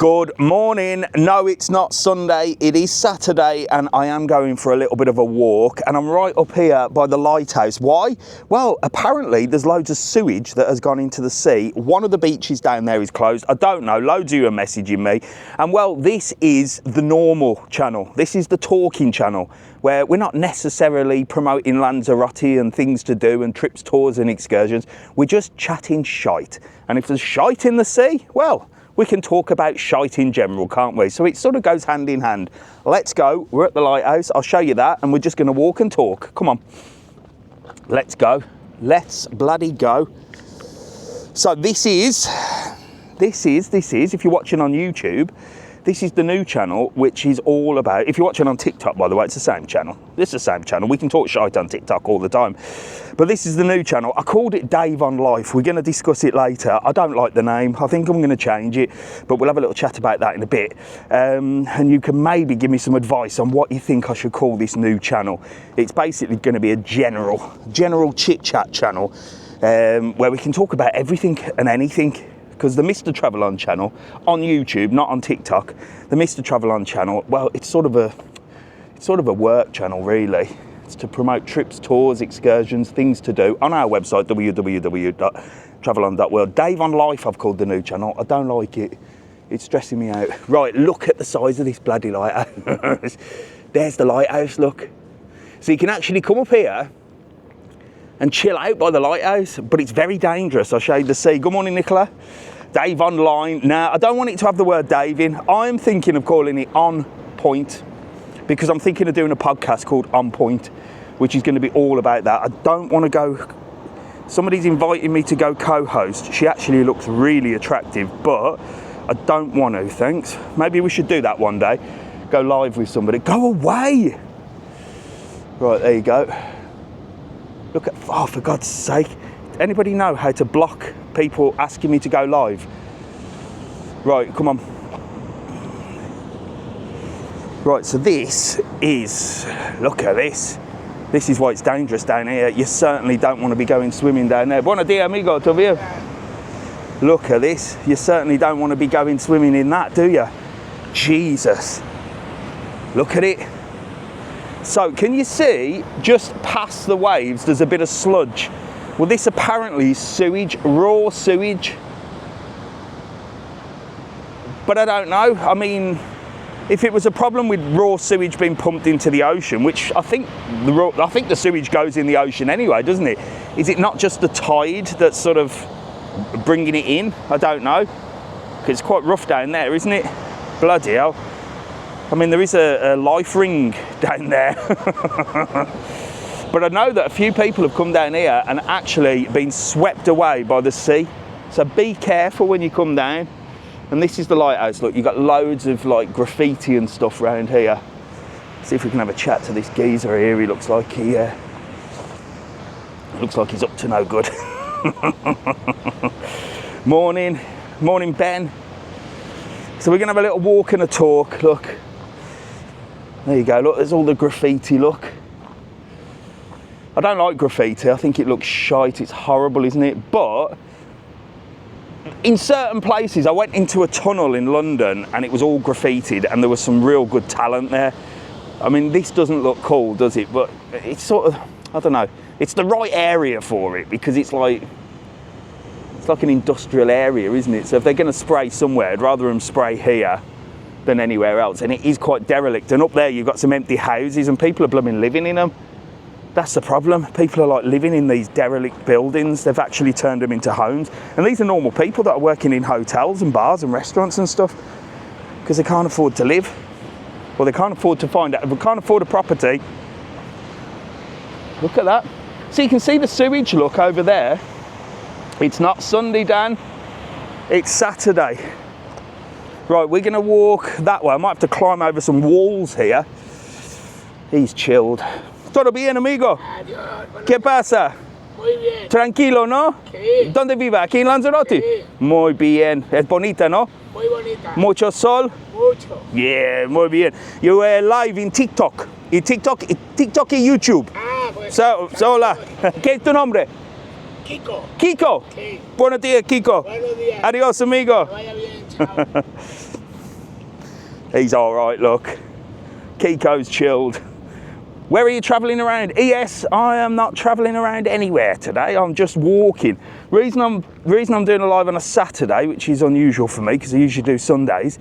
Good morning. No, it's not Sunday, it is Saturday, and I am going for a little bit of a walk, and I'm right up here by the lighthouse. Why? Well, apparently there's loads of sewage that has gone into the sea. One of the beaches down there is closed. I don't know, loads of you are messaging me. And well, this is the normal channel. This is the talking channel, where we're not necessarily promoting Lanzarote and things to do and trips, tours and excursions. We're just chatting shite. And if there's shite in the sea, well, we can talk about shite in general, can't we? So it sort of goes hand in hand. Let's go. We're at the lighthouse. I'll show you that, and we're just going to walk and talk. Come on. Let's go. Let's bloody go. So this is, if you're watching on YouTube, this is the new channel, which is all about, if you're watching on TikTok, by the way, it's the same channel. This is the same channel. We can talk shite on TikTok all the time. But this is the new channel. I called it Dave OnLife. We're going to discuss it later. I don't like the name. I think I'm going to change it, but we'll have a little chat about that in a bit. And you can maybe give me some advice on what you think I should call this new channel. It's basically going to be a general chit-chat channel where we can talk about everything and anything. Because the Mr TravelON channel on YouTube, not on TikTok, the Mr TravelON channel, well, it's sort of a work channel, really. It's to promote trips, tours, excursions, things to do on our website, www.travelon.world. Dave OnLife, I've called the new channel. I don't like it. It's stressing me out. Right, look at the size of this bloody lighthouse. There's the lighthouse, look. So you can actually come up here and chill out by the lighthouse, but it's very dangerous. I'll show you the sea. Good morning, Nicola. Dave Online. Now, I don't want it to have the word Dave in. I'm thinking of calling it OnPoint, because I'm thinking of doing a podcast called OnPoint, which is going to be all about that. I don't want to go. Somebody's inviting me to go co-host. She actually looks really attractive, but I don't want to, thanks. Maybe we should do that one day. Go live with somebody. Go away. Right, there you go. Look at, oh, for God's sake. Anybody know how to block people asking me to go live? Right, come on. Right, so this is, look at this. This is why it's dangerous down here. You certainly don't want to be going swimming down there. Buenos dias, amigo, todo bien? Look at this. You certainly don't want to be going swimming in that, do you? Jesus. Look at it. So, can you see, just past the waves, there's a bit of sludge. Well, this apparently is sewage, raw sewage. But I don't know. I mean, if it was a problem with raw sewage being pumped into the ocean, which I think the sewage goes in the ocean anyway, doesn't it? Is it not just the tide that's sort of bringing it in? I don't know. Because it's quite rough down there, isn't it? Bloody hell. I mean, there is a life ring down there. But I know that a few people have come down here and actually been swept away by the sea. So be careful when you come down. And this is the lighthouse. Look, you've got loads of like graffiti and stuff around here. See if we can have a chat to this geezer here. He looks like he's up to no good. Morning, Ben. So we're gonna have a little walk and a talk. Look. There you go, look, there's all the graffiti, look. I don't like graffiti, I think it looks shite, it's horrible, isn't it? But in certain places, I went into a tunnel in London and it was all graffitied and there was some real good talent there. I mean, this doesn't look cool, does it? But it's sort of, I don't know, it's the right area for it because it's like an industrial area, isn't it? So if they're gonna spray somewhere, I'd rather them spray here than anywhere else, and it is quite derelict. And up there you've got some empty houses and people are blooming living in them. That's the problem. People are like living in these derelict buildings. They've actually turned them into homes, and these are normal people that are working in hotels and bars and restaurants and stuff because they can't afford to live, or they can't afford to can't afford a property. Look at that. So you can see the sewage, look over there. It's not Sunday, Dan, it's Saturday. Right, we're going to walk that way. I might have to climb over some walls here. He's chilled. Todo bien, amigo? Adiós. ¿Qué pasa? Muy bien. Tranquilo, ¿no? Sí. ¿Dónde vive? ¿Aquí en Lanzarote? Sí. Muy bien. Es bonita, ¿no? Muy bonita. Mucho sol? Mucho. Yeah, muy bien. You were live in TikTok. TikTok y YouTube. Ah, pues. So, hola. ¿Qué es tu nombre? Kiko. Kiko. Sí. Buenos días, Kiko. Buenos días. Adiós, amigo. Que vaya bien, chao. He's all right, look. Kiko's chilled. Where are you travelling around? Yes, I am not travelling around anywhere today. I'm just walking. Reason I'm doing a live on a Saturday, which is unusual for me because I usually do Sundays,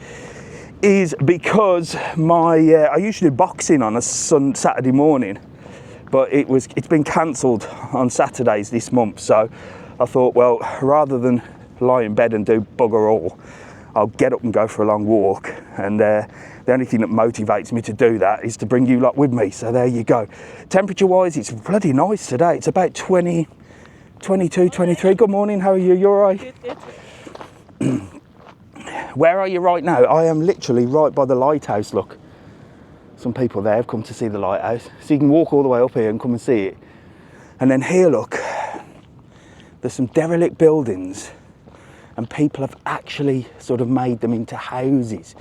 is because I usually do boxing on a Saturday morning, but it's been cancelled on Saturdays this month. So I thought, well, rather than lie in bed and do bugger all, I'll get up and go for a long walk. And the only thing that motivates me to do that is to bring you lot with me. So there you go. Temperature wise, it's bloody nice today. It's about 20, 22, 23. Good morning, how are you? You all right? Where are you right now? I am literally right by the lighthouse, look. Some people there have come to see the lighthouse. So you can walk all the way up here and come and see it. And then here, look, there's some derelict buildings and people have actually sort of made them into houses.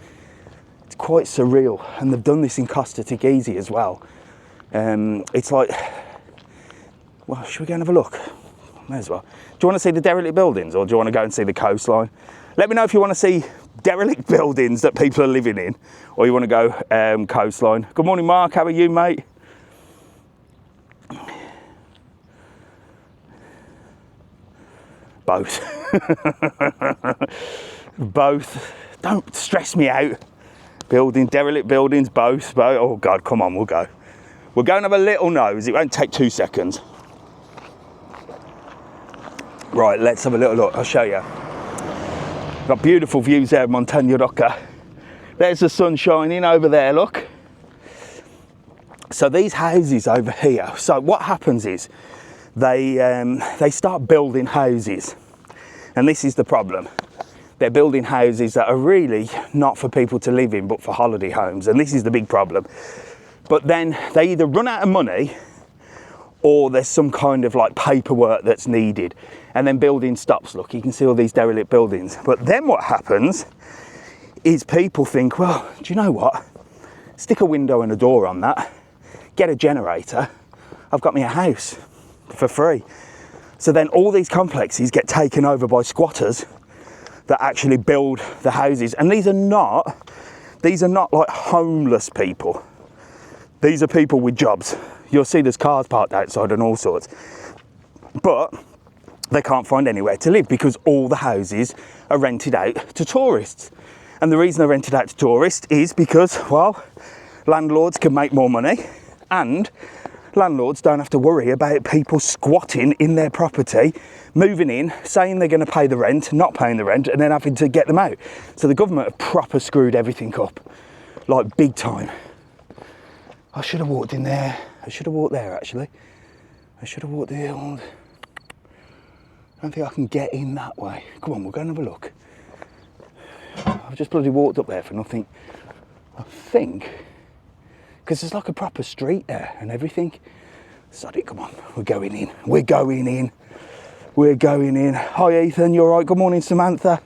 It's quite surreal. And they've done this in Costa Teguise as well. It's like, well, should we go and have a look? May as well. Do you want to see the derelict buildings or do you want to go and see the coastline? Let me know if you want to see derelict buildings that people are living in or you want to go coastline. Good morning, Mark. How are you, mate? Both. Both. Don't stress me out. Derelict buildings, both. Oh, God, come on, we'll go. We'll go and have a little nose. It won't take 2 seconds. Right, let's have a little look. I'll show you. Got beautiful views there of Montaña Roca. There's the sun shining over there, look. So these houses over here, so what happens is they start building houses. And this is the problem. They're building houses that are really not for people to live in, but for holiday homes. And this is the big problem. But then they either run out of money or there's some kind of like paperwork that's needed. And then building stops. Look, you can see all these derelict buildings. But then what happens is people think, well, do you know what? Stick a window and a door on that, get a generator, I've got me a house for free. So then all these complexes get taken over by squatters that actually build the houses. And these are not like homeless people. These are people with jobs. You'll see there's cars parked outside and all sorts. But they can't find anywhere to live because all the houses are rented out to tourists. And the reason they're rented out to tourists is because, well, landlords can make more money and landlords don't have to worry about people squatting in their property, moving in, saying they're going to pay the rent, not paying the rent, and then having to get them out. So the government have proper screwed everything up, like big time. I should have walked in there. I should have walked there, actually. I should have walked the old... I don't think I can get in that way. Come on, we'll go and have a look. I've just bloody walked up there for nothing. I think... because there's like a proper street there and everything. Sorry, come on. We're going in. We're going in. We're going in. Hi, Ethan. You all right? Good morning, Samantha.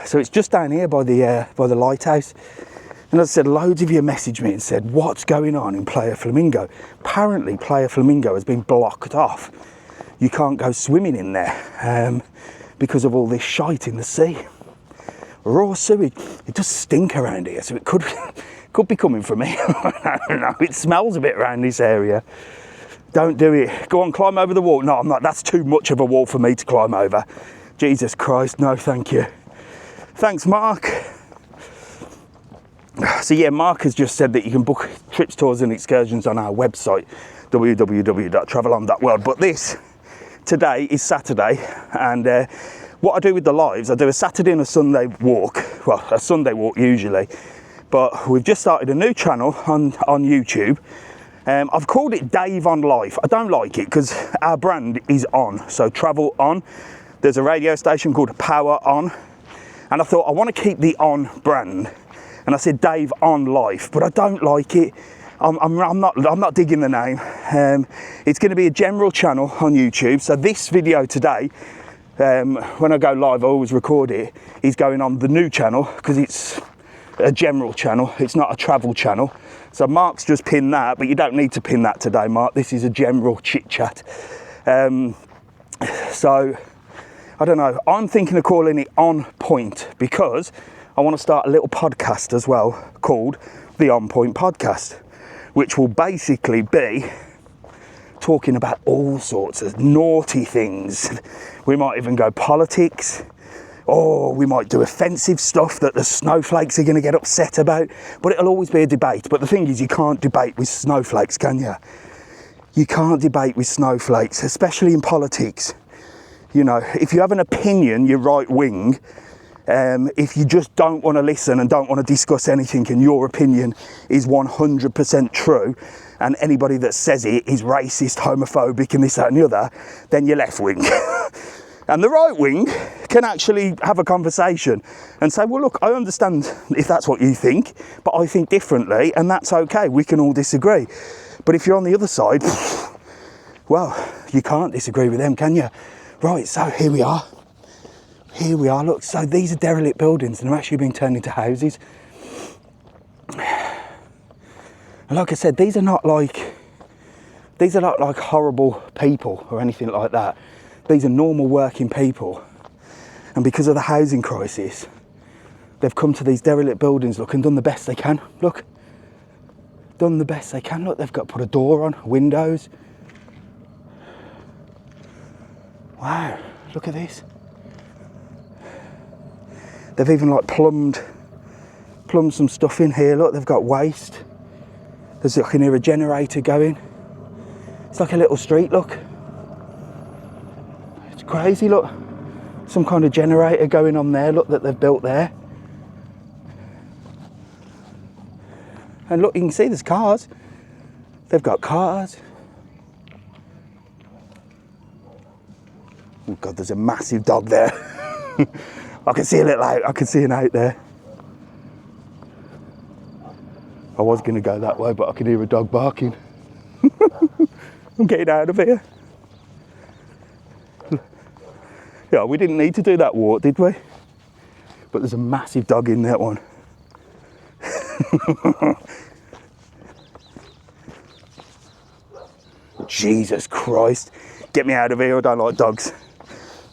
So it's just down here by the lighthouse. And as I said, loads of you messaged me and said, what's going on in Playa Flamingo? Apparently, Playa Flamingo has been blocked off. You can't go swimming in there because of all this shite in the sea. Raw sewage. It does stink around here, so it could be coming from me. I don't know. It smells a bit around this area. Don't do it. Go on, climb over the wall. No, I'm not. That's too much of a wall for me to climb over. Jesus Christ, no, thank you. Thanks, Mark. So yeah, Mark has just said that you can book trips, tours and excursions on our website, www.travelon.world. But this, today is Saturday, and what I do with the lives, I do a Saturday and a Sunday walk. Well, a Sunday walk usually. But we've just started a new channel on YouTube. I've called it Dave on Life. I don't like it because our brand is On. So Travel On. There's a radio station called Power On. And I thought I want to keep the On brand. And I said Dave on Life, but I don't like it. I'm not digging the name. It's going to be a general channel on YouTube. So this video today, when I go live, I always record it, is going on the new channel because it's a general channel. It's not a travel channel. So Mark's just pinned that, but you don't need to pin that today, Mark. This is a general chit chat. So I don't know, I'm thinking of calling it OnPoint because I want to start a little podcast as well called the OnPoint Podcast, which will basically be talking about all sorts of naughty things. We might even go politics, or we might do offensive stuff that the snowflakes are going to get upset about, but it'll always be a debate. But the thing is, you can't debate with snowflakes, can you? You can't debate with snowflakes, especially in politics. You know, if you have an opinion, you're right wing. If you just don't want to listen and don't want to discuss anything and your opinion is 100% true, and anybody that says it is racist, homophobic and this, that and the other, then you're left wing. And the right wing can actually have a conversation and say, well, look, I understand if that's what you think, but I think differently, and that's okay. We can all disagree. But if you're on the other side, well, you can't disagree with them, can you? Right, so here we are. Here we are, look, so these are derelict buildings and they're actually being turned into houses. And like I said, these are not like horrible people or anything like that. These are normal working people. And because of the housing crisis, they've come to these derelict buildings, look, and done the best they can. Look, done the best they can. Look, they've got to put a door on, windows. Wow, look at this. They've even like plumbed some stuff in here. Look, they've got waste. There's, I can hear a generator going. It's like a little street, look. It's crazy, look. Some kind of generator going on there, look, that they've built there. And look, you can see there's cars. They've got cars. Oh God, there's a massive dog there. I can see a little out, I can see an out there. I was going to go that way, but I can hear a dog barking. I'm getting out of here. Yeah, we didn't need to do that walk, did we? But there's a massive dog in that one. Jesus Christ. Get me out of here, I don't like dogs.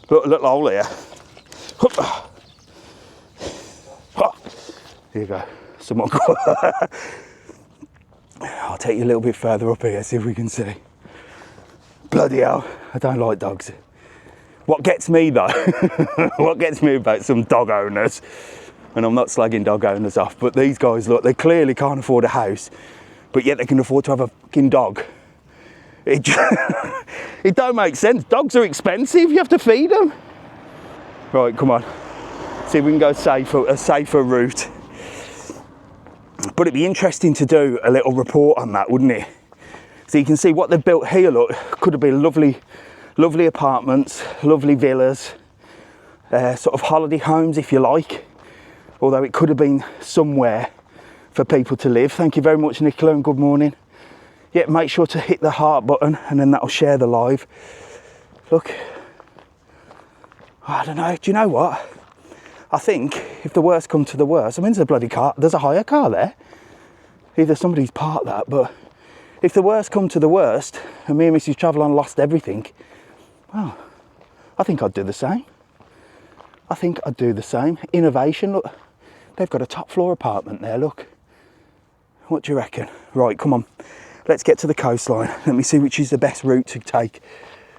Look, a little hole here. Here you go. Someone I'll take you a little bit further up here, see if we can see. Bloody hell, I don't like dogs. What gets me though, what gets me about some dog owners, and I'm not slagging dog owners off, but these guys, look, they clearly can't afford a house, but yet they can afford to have a fucking dog. It don't make sense. Dogs are expensive, you have to feed them. Right, come on. See if we can go a safer route. But it'd be interesting to do a little report on that, wouldn't it? So you can see what they've built here, look, could have been lovely apartments, lovely villas, sort of holiday homes if you like, although it could have been somewhere for people to live. Thank you very much, Nicola, and good morning. Yeah, make sure to hit the heart button and then that'll share the live. Look, I don't know, do you know what? I think if the worst come to the worst, I mean, there's a bloody car, there's a hire car there. Either somebody's parked that, but if the worst come to the worst and me and Mrs TravelON lost everything, well, I think I'd do the same. I think I'd do the same. Innovation, look, they've got a top floor apartment there, look. What do you reckon? Right, come on, let's get to the coastline. Let me see which is the best route to take.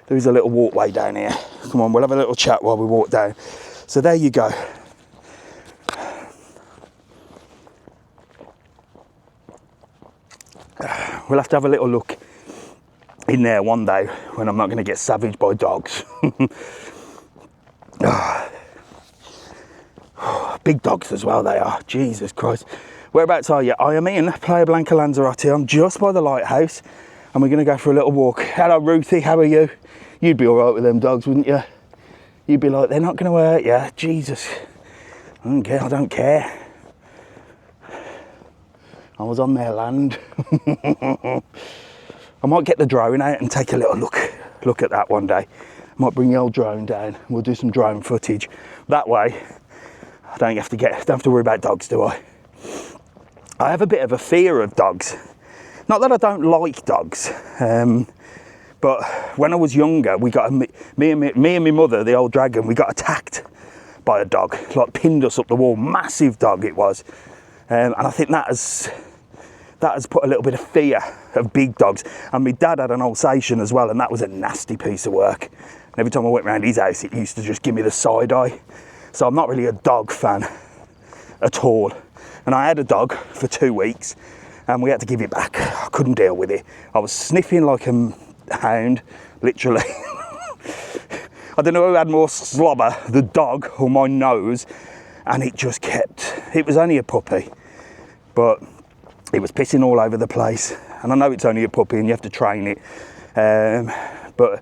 There is a little walkway down here. Come on, we'll have a little chat while we walk down. So there you go. We'll have to have a little look in there one day when I'm not going to get savaged by dogs. Big dogs as well they are, Jesus Christ. Whereabouts are you? I am in Playa Blanca, Lanzarote. I'm just by the lighthouse and we're going to go for a little walk. Hello Ruthie, how are you? You'd be alright with them dogs, wouldn't you? You'd be like, they're not going to hurt you. Jesus, I don't care. I was on their land. I might get the drone out and take a little look at that one day. I might bring the old drone down. We'll do some drone footage. That way, I don't have to worry about dogs, do I? I have a bit of a fear of dogs. Not that I don't like dogs, but when I was younger, we got me and my mother, the old dragon, we got attacked by a dog, like pinned us up the wall. Massive dog it was, and I think that has put a little bit of fear of big dogs. And my dad had an Alsatian as well, and that was a nasty piece of work. And every time I went round his house, it used to just give me the side eye. So I'm not really a dog fan at all. And I had a dog for 2 weeks, and we had to give it back. I couldn't deal with it. I was sniffing like a hound, literally. I don't know who had more slobber, the dog or my nose, and it just kept, it was only a puppy, but it was pissing all over the place. And I know it's only a puppy and you have to train it, but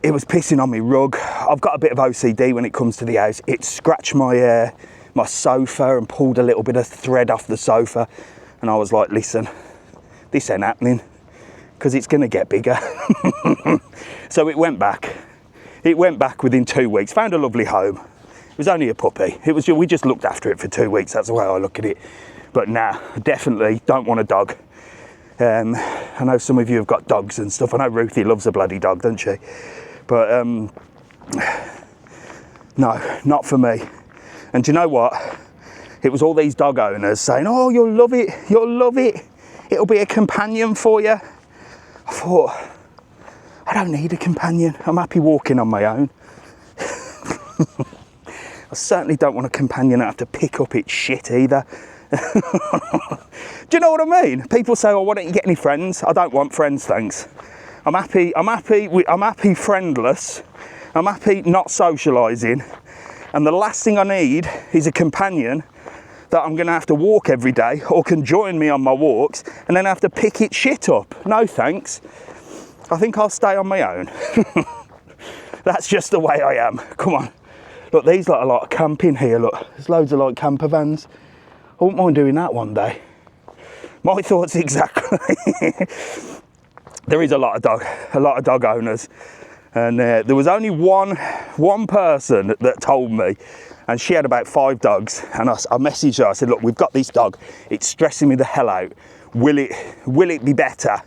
it was pissing on my rug. I've got a bit of OCD when it comes to the house. It scratched my my sofa and pulled a little bit of thread off the sofa, and I was like, listen, this ain't happening, because it's going to get bigger. So it went back. It went back within 2 weeks, found a lovely home. It was only a puppy. We just looked after it for 2 weeks. That's the way I look at it. But nah, definitely don't want a dog. I know some of you have got dogs and stuff. I know Ruthie loves a bloody dog, doesn't she? But no, not for me. And do you know what? It was all these dog owners saying, oh, you'll love it, it'll be a companion for you. I thought, I don't need a companion. I'm happy walking on my own. I certainly don't want a companion I have to pick up its shit either. Do you know what I mean? People say, oh, why don't you get any friends? I don't want friends, thanks. I'm happy friendless. I'm happy not socialising. And the last thing I need is a companion that I'm going to have to walk every day, or can join me on my walks, and then have to pick its shit up. No thanks. I think I'll stay on my own. That's just the way I am. Come on. Look, these lot are like camping here. Look, there's loads of like camper vans. I wouldn't mind doing that one day. My thoughts exactly. There is a lot of dog owners, and there was only one person that told me, and she had about 5 dogs, and I messaged her. I said, look, we've got this dog. It's stressing me the hell out. Will it be better?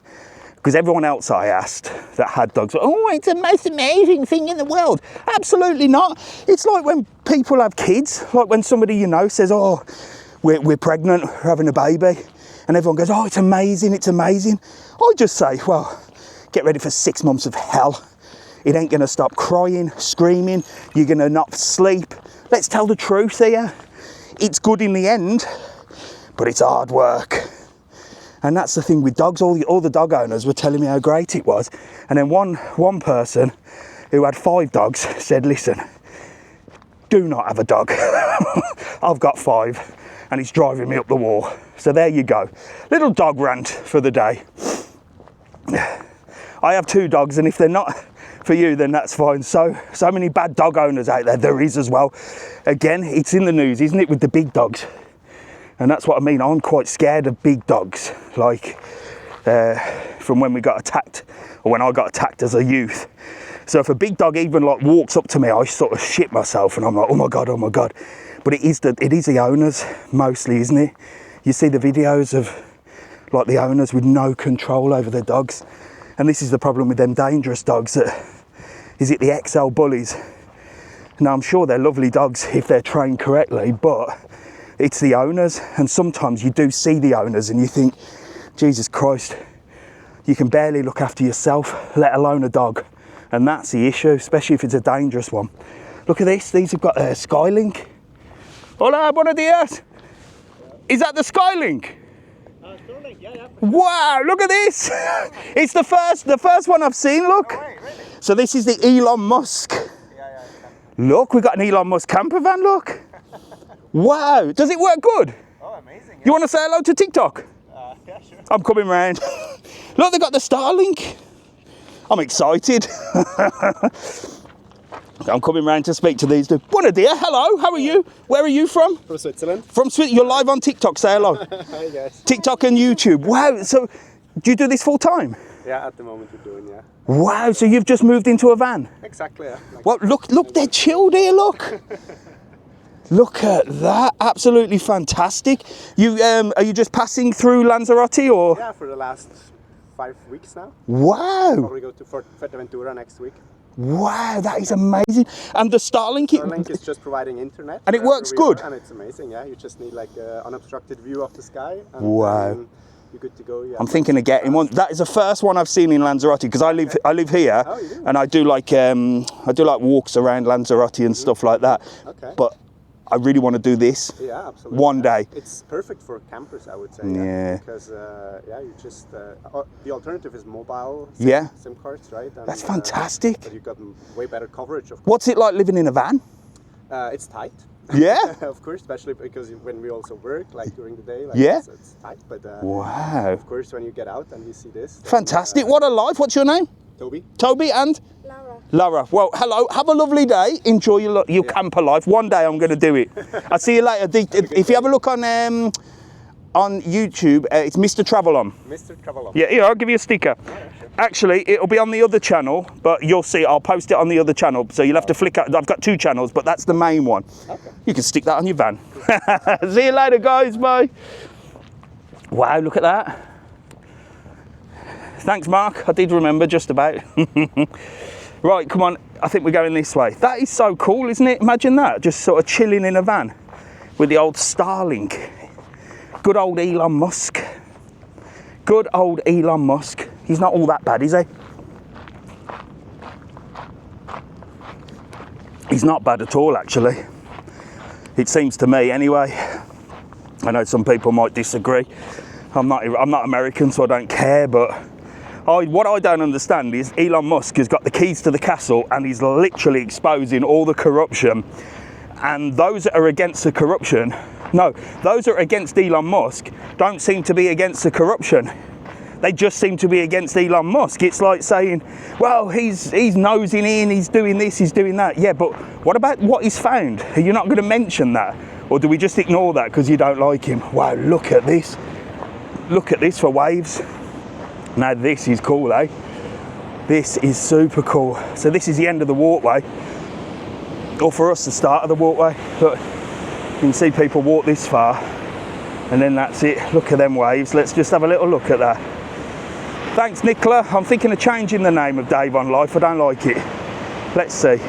Because everyone else I asked that had dogs, oh, it's the most amazing thing in the world. Absolutely not. It's like when people have kids, like when somebody you know says, oh, we're pregnant, we're having a baby, and everyone goes, oh, it's amazing, it's amazing. I just say, well, get ready for 6 months of hell. It ain't gonna stop crying, screaming, you're gonna not sleep. Let's tell the truth here. It's good in the end, but it's hard work. And that's the thing with dogs. All the dog owners were telling me how great it was. And then one person who had 5 dogs said, listen, do not have a dog. I've got 5 and it's driving me up the wall. So there you go. Little dog rant for the day. I have 2 dogs, and if they're not for you, then that's fine. So many bad dog owners out there. There is as well. Again, it's in the news, isn't it, with the big dogs? And that's what I mean. I'm quite scared of big dogs, like from when we got attacked, or when I got attacked as a youth. So if a big dog even like walks up to me, I sort of shit myself, and I'm like, oh my god, oh my god. But it is the owners mostly, isn't it? You see the videos of like the owners with no control over their dogs, and this is the problem with them dangerous dogs. Is it the XL bullies? Now I'm sure they're lovely dogs if they're trained correctly, but it's the owners. And sometimes you do see the owners and you think, Jesus Christ, you can barely look after yourself, let alone a dog. And that's the issue, especially if it's a dangerous one. Look at this, these have got a Skylink. Hola, buenos dias. Is that the Skylink? Yeah. Wow, look at this. It's the first one I've seen, look. Oh, wait, really? So this is the Elon Musk. Yeah. Look, we've got an Elon Musk camper van, look. Wow, does it work good? Oh, amazing. You want to say hello to TikTok? Yeah, sure. I'm coming round. Look, they've got the Starlink. I'm excited. I'm coming round to speak to these two. Buona dia, hello, how are you? Where are you from? From Switzerland. From Switzerland. You're live on TikTok, say hello. Hi guys. TikTok and YouTube. Wow, so do you do this full time? Yeah, at the moment we're doing, yeah. Wow, so you've just moved into a van? Exactly, yeah. Well, look, they're chilled here, look. Look at that, absolutely fantastic. You are you just passing through Lanzarote, or? Yeah, for the last 5 weeks now. Wow. Probably go to Fuerteventura next week. Wow, that is amazing. And the Starlink, Starlink is just providing internet. And it works good? And it's amazing, yeah. You just need like an unobstructed view of the sky. And Wow. you're good to go, yeah. I'm thinking of getting one. That is the first one I've seen in Lanzarote because I live here, Oh, you do? and I do like walks around Lanzarote and stuff like that. Okay. But I really want to do this. Yeah, absolutely. One day. It's perfect for campers, I would say. Yeah. Because you just the alternative is mobile SIM cards, right? And, That's fantastic. but you've got way better coverage. Of course. What's it like living in a van? It's tight. Yeah. Of course, especially because when we also work, like during the day, like Yeah. it's tight. But Wow. of course, when you get out and you see this, then, Fantastic. What a life. What's your name? Toby. Toby and? Lara. Well, hello. Have a lovely day. Enjoy your camper life. One day I'm going to do it. I'll see you later. If you have a look on YouTube, it's Mr TravelON. Mr TravelON. Yeah, here, I'll give you a sticker. Oh, yeah, sure. Actually, it'll be on the other channel, but you'll see. I'll post it on the other channel, so you'll have to flick out. I've got 2 channels, but that's the main one. Okay. You can stick that on your van. See you later, guys. Bye. Wow, look at that. Thanks, Mark. I did remember just about. Right, come on. I think we're going this way. That is so cool, isn't it? Imagine that, just sort of chilling in a van with the old Starlink. Good old Elon Musk. Good old Elon Musk. He's not all that bad, is he? He's not bad at all, actually. It seems to me, anyway. I know some people might disagree. I'm not American, so I don't care, but what I don't understand is Elon Musk has got the keys to the castle and he's literally exposing all the corruption. And those that are against the corruption, those that are against Elon Musk don't seem to be against the corruption. They just seem to be against Elon Musk. It's like saying, well, he's nosing in, he's doing this, he's doing that. Yeah, but what about what he's found? Are you not going to mention that? Or do we just ignore that because you don't like him? Wow, look at this. Look at this for waves. Now this is cool, eh? This is super cool. So this is the end of the walkway. Or for us, the start of the walkway. Look, you can see people walk this far. And then that's it. Look at them waves. Let's just have a little look at that. Thanks, Nicola. I'm thinking of changing the name of Dave OnLife. I don't like it. Let's see.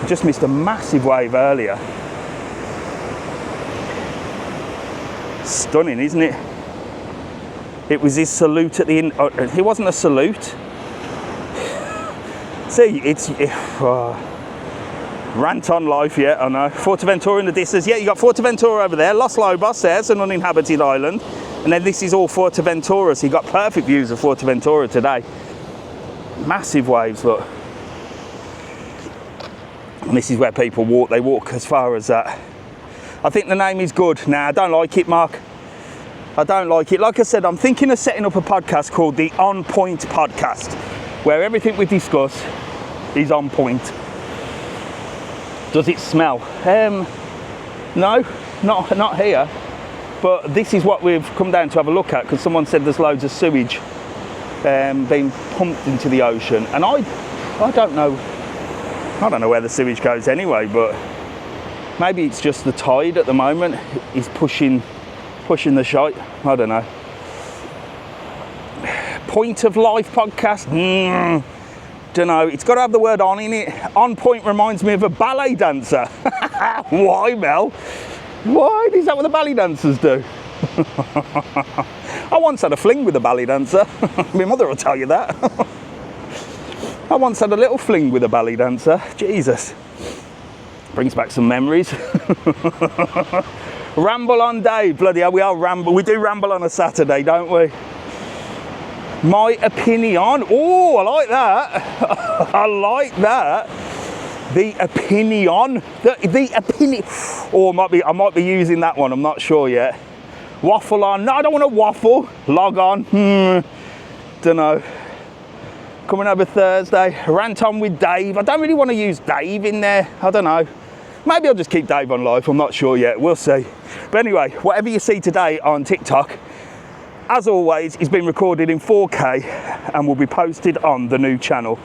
Just missed a massive wave earlier. Stunning, isn't it? It was his salute at the end. Oh, it wasn't a salute. See, it's Rant OnLife, yeah, I know. Fuerteventura in the distance. Yeah, you got Fuerteventura over there. Los Lobos, there's an uninhabited island. And then this is all Fuerteventura, so you got perfect views of Fuerteventura today. Massive waves, look. And this is where people walk. They walk as far as that. I think the name is good. Nah, I don't like it, Mark. I don't like it. Like I said, I'm thinking of setting up a podcast called the OnPoint podcast, where everything we discuss is on point. Does it smell? No, not here. But this is what we've come down to have a look at because someone said there's loads of sewage being pumped into the ocean, and I don't know. I don't know where the sewage goes anyway, but maybe it's just the tide at the moment is pushing the shite. I don't know. Point of Life podcast. Don't know. It's got to have the word on in it. On Point reminds me of a ballet dancer. Why, Mel? Why? Is that what the ballet dancers do? I once had a fling with a ballet dancer. My mother will tell you that. I once had a little fling with a ballet dancer. Jesus. Brings back some memories. Ramble on day. Bloody hell, we are ramble. We do ramble on a Saturday, don't we? My opinion. Oh, I like that. I like that. The opinion. The opinion. Oh, I might be using that one. I'm not sure yet. Waffle on. No, I don't want to waffle. Log on. Don't know. Coming over Thursday. Rant on with Dave. I don't really want to use Dave in there. I don't know. Maybe I'll just keep Dave OnLife. I'm not sure yet. We'll see. But anyway, whatever you see today on TikTok, as always, it's been recorded in 4K and will be posted on the new channel,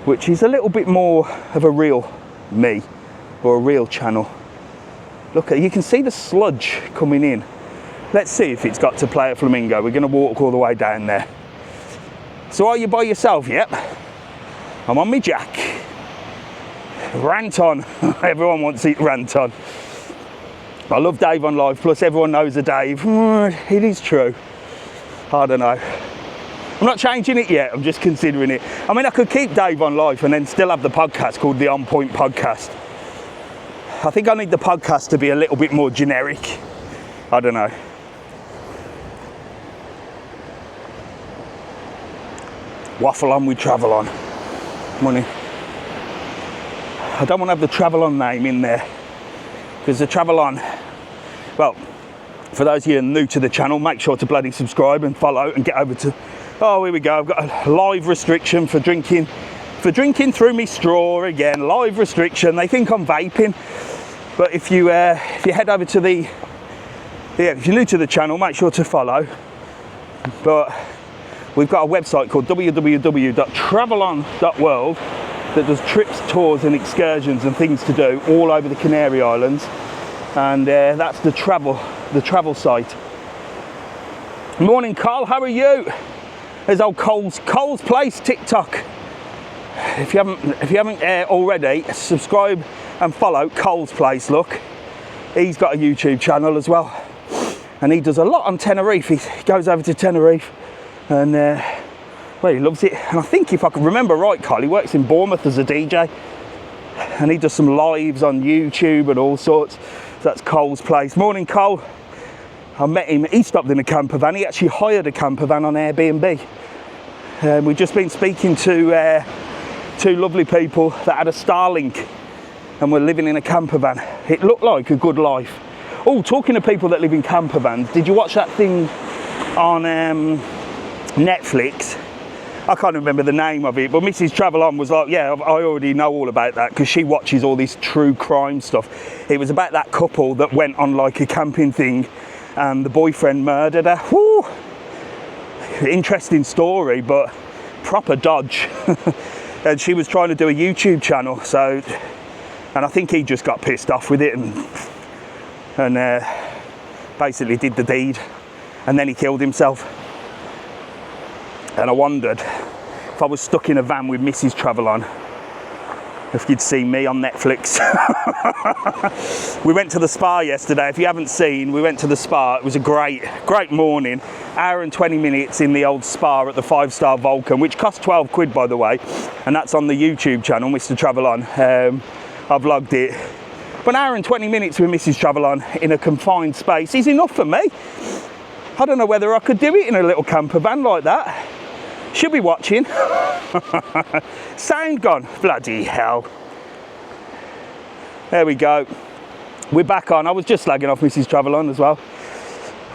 which is a little bit more of a real me, or a real channel. Look, you can see the sludge coming in Let's see if it's got to Playa Flamingo. We're going to walk all the way down there. So are you by yourself? Yep. I'm on my jack. Rant on. Everyone wants it rant on. I love Dave OnLife, plus everyone knows a Dave. It is true. I don't know. I'm not changing it yet, I'm just considering it. I mean, I could keep Dave OnLife and then still have the podcast called the OnPoint podcast. I think I need the podcast to be a little bit more generic. I don't know. Waffle on with TravelON. Money. I don't want to have the TravelON name in there, because the TravelON, well, for those of you new to the channel, make sure to bloody subscribe and follow and get over to, oh, here we go, I've got a live restriction for drinking through me straw again. Live restriction. They think I'm vaping, but if you head over to the, if you're new to the channel, make sure to follow. But we've got a website called www.travelon.world that does trips, tours and excursions and things to do all over the Canary Islands, and that's the travel site. Morning, Carl, how are you? There's old Cole's Place TikTok. If you haven't already, subscribe and follow Cole's Place. Look, he's got a YouTube channel as well, and he does a lot on Tenerife. He goes over to Tenerife and well, he loves it. And I think, if I can remember right, Kyle, he works in Bournemouth as a DJ, and he does some lives on YouTube and all sorts. So that's Cole's Place. Morning, Cole. I met him. He stopped in a camper van. He actually hired a camper van on Airbnb. We've just been speaking to two lovely people that had a Starlink and were living in a camper van. It looked like a good life. Oh, talking to people that live in camper vans, did you watch that thing on Netflix? I can't remember the name of it, but Mrs TravelON was like, yeah, I already know all about that, because she watches all this true crime stuff. It was about that couple that went on like a camping thing and the boyfriend murdered her. Woo! Interesting story, but proper dodge. And she was trying to do a YouTube channel, so, and I think he just got pissed off with it and basically did the deed, and then he killed himself. And I wondered if I was stuck in a van with Mrs TravelON, if you'd see me on Netflix. We went to the spa yesterday. If you haven't seen, we went to the spa. It was a great morning. Hour and 20 minutes in the old spa at the 5-star Vulcan, which cost 12 quid, by the way. And that's on the YouTube channel, Mr TravelON. I vlogged it. But an hour and 20 minutes with Mrs TravelON in a confined space is enough for me. I don't know whether I could do it in a little camper van like that. She'll be watching. Sound gone. Bloody hell. There we go. We're back on. I was just slagging off Mrs TravelON as well.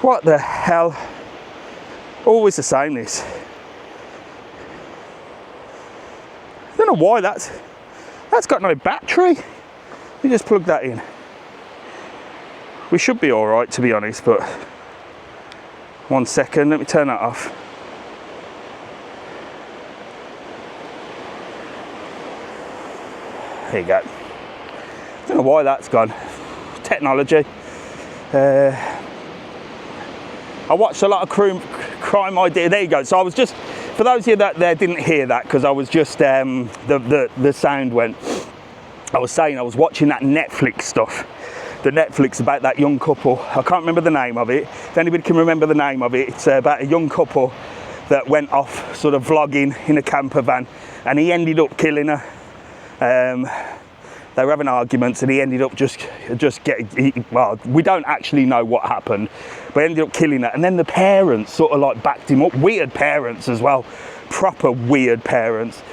What the hell? Always the same, this. I don't know why that's got no battery. Let me just plug that in. We should be all right, to be honest, but 1 second, let me turn that off. There you go. Don't know why that's gone. Technology. I watched a lot of crime idea. There you go. So I was just, for those of you that didn't hear that, because I was just the sound went. I was saying I was watching that Netflix stuff. The Netflix about that young couple. I can't remember the name of it. If anybody can remember the name of it, it's about a young couple that went off sort of vlogging in a camper van, and he ended up killing her. They were having arguments, and he ended up just getting, well, we don't actually know what happened, but he ended up killing her. And then the parents sort of like backed him up. Weird parents as well, proper weird parents.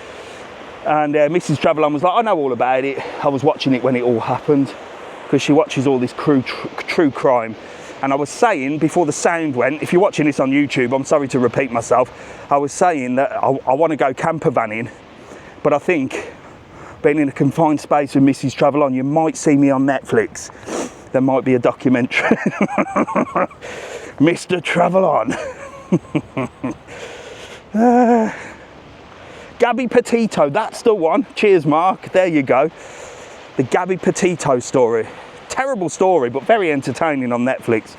And Mrs TravelON was like, I know all about it. I was watching it when it all happened, because she watches all this true crime. And I was saying before the sound went, if you're watching this on YouTube, I'm sorry to repeat myself, I was saying that I want to go camper vanning, but I think being in a confined space with Mrs TravelON, you might see me on Netflix. There might be a documentary. Mr TravelON. Gabby Petito, that's the one. Cheers, Mark. There you go. The Gabby Petito story. Terrible story, but very entertaining on Netflix.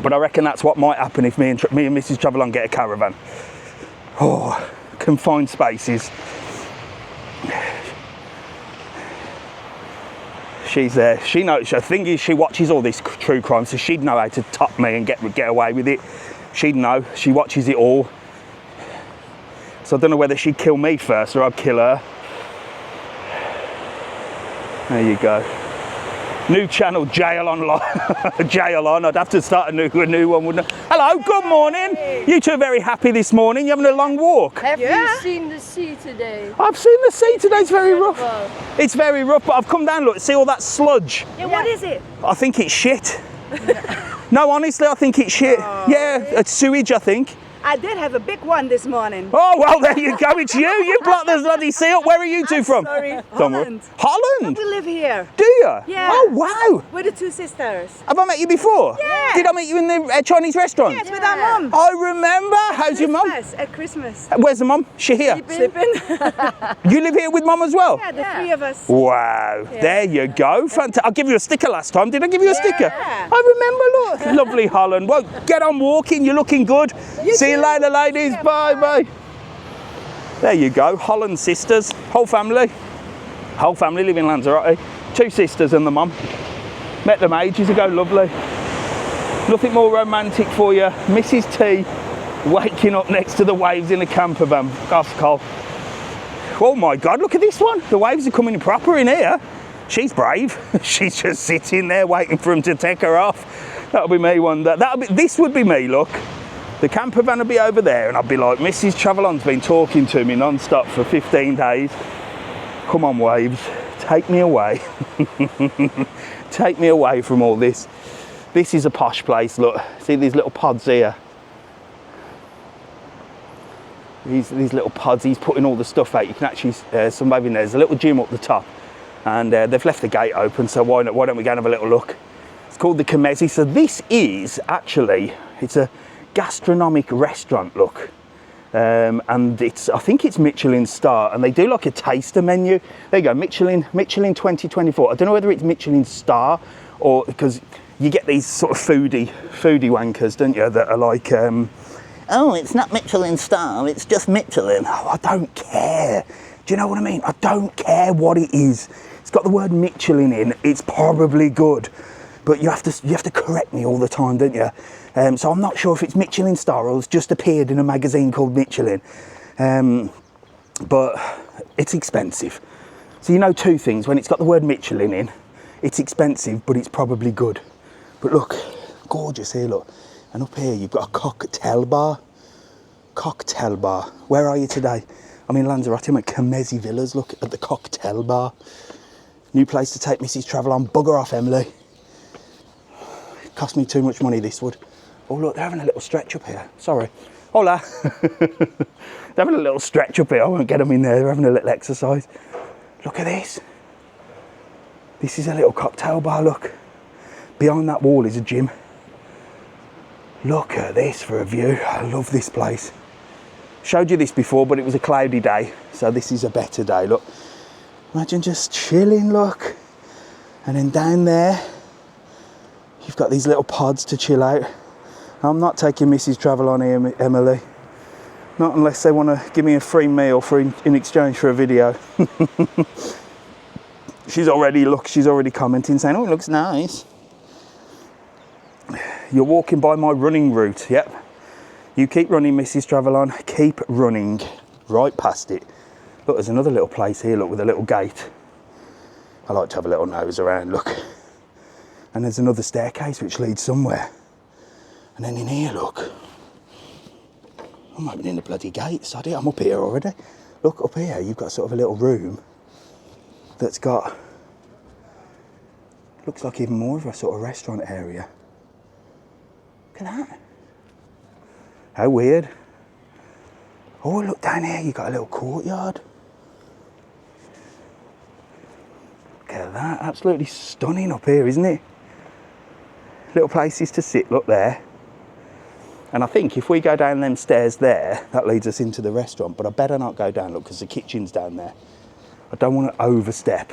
But I reckon that's what might happen if me and Mrs TravelON get a caravan. Oh, confined spaces. She's there. She knows. The thing is, she watches all this true crime, so she'd know how to top me and get away with it. She'd know. She watches it all. So I don't know whether she'd kill me first or I'd kill her. There you go. New channel, JLON. I'd have to start a new one, wouldn't I? Hello, good morning. You two are very happy this morning. You're having a long walk. Have you seen the sea today? I've seen the sea today. It's very rough. It's very rough, but I've come down, look, see all that sludge? Yeah, what is it? I think it's shit. No, honestly, I think it's shit. Yeah, it's sewage, I think. I did have a big one this morning. Oh, well, there you go. It's you. You blocked the bloody sea up. Where are you two from? Sorry, Don't worry. Holland. Holland? We live here. Do you? Yeah. Oh, wow. We're the two sisters. Have I met you before? Yeah. Did I meet you in the Chinese restaurant? Yes, with our mum. I remember. How's your mum? At Christmas. Where's the mum? She here? Sleeping. You live here with mum as well? Yeah, the three of us. Wow, there you go. Fantastic. I'll give you a sticker last time. Did I give you a sticker? Yeah. I remember, look. Lovely Holland. Well, get on walking. You're looking good. See you later, ladies. Yeah, bye, bye. There you go. Holland sisters. Whole family. Whole family live in Lanzarote. Two sisters and the mum. Met them ages ago. Lovely. Nothing more romantic for you. Mrs T waking up next to the waves in a camper van. Gosh, Cole. Oh my God, look at this one. The waves are coming proper in here. She's brave. She's just sitting there waiting for them to take her off. That'll be me one day. This would be me, look. The camper van would be over there and I'd be like, Mrs TravelON's been talking to me non-stop for 15 days. Come on, waves, take me away. Take me away from all this. This is a posh place, look. See these little pods here? These little pods, he's putting all the stuff out. You can actually sunbathe in there. There's a little gym up the top and they've left the gate open, so why don't we go and have a little look? It's called the Comezi. So this is actually, it's a gastronomic restaurant, look. And I think it's Michelin star, and they do like a taster menu. There you go, Michelin 2024. I don't know whether it's Michelin star or, because you get these sort of foodie wankers, don't you, that are like, oh, it's not Michelin star, it's just Michelin. Oh, I don't care. Do you know what I mean? I don't care what it is. It's got the word Michelin in. It's probably good, but you have to correct me all the time, don't you? So I'm not sure if it's Michelin star or it's just appeared in a magazine called Michelin. But it's expensive. So you know two things. When it's got the word Michelin in, it's expensive, but it's probably good. But look, gorgeous here, look. And up here, you've got a cocktail bar. Cocktail bar. Where are you today? I'm in Lanzarote. I'm at Comezi Villas. Look at the cocktail bar. New place to take Mrs TravelON. Bugger off, Emily. It cost me too much money, this would. Oh, look, they're having a little stretch up here. Sorry. Hola. They're having a little stretch up here. I won't get them in there. They're having a little exercise. Look at this. This is a little cocktail bar, look. Behind that wall is a gym. Look at this for a view. I love this place. Showed you this before, but it was a cloudy day, so this is a better day. Look, imagine just chilling, look. And then down there, you've got these little pods to chill out. I'm not taking Mrs TravelON here, Emily. Not unless they want to give me a free meal in exchange for a video. She's already commenting, saying, oh, it looks nice. You're walking by my running route, yep. You keep running, Mrs TravelON, keep running. Right past it. Look, there's another little place here, look, with a little gate. I like to have a little nose around, look. And there's another staircase which leads somewhere. And then in here, look. I'm opening the bloody gate, soddy, I'm up here already. Look, up here, you've got sort of a little room that's got, looks like even more of a sort of restaurant area. Look at that. How weird. Oh, look down here, you've got a little courtyard. Look at that, absolutely stunning up here, isn't it? Little places to sit, look there. And I think if we go down them stairs there, that leads us into the restaurant, but I better not go down, look, because the kitchen's down there. I don't want to overstep.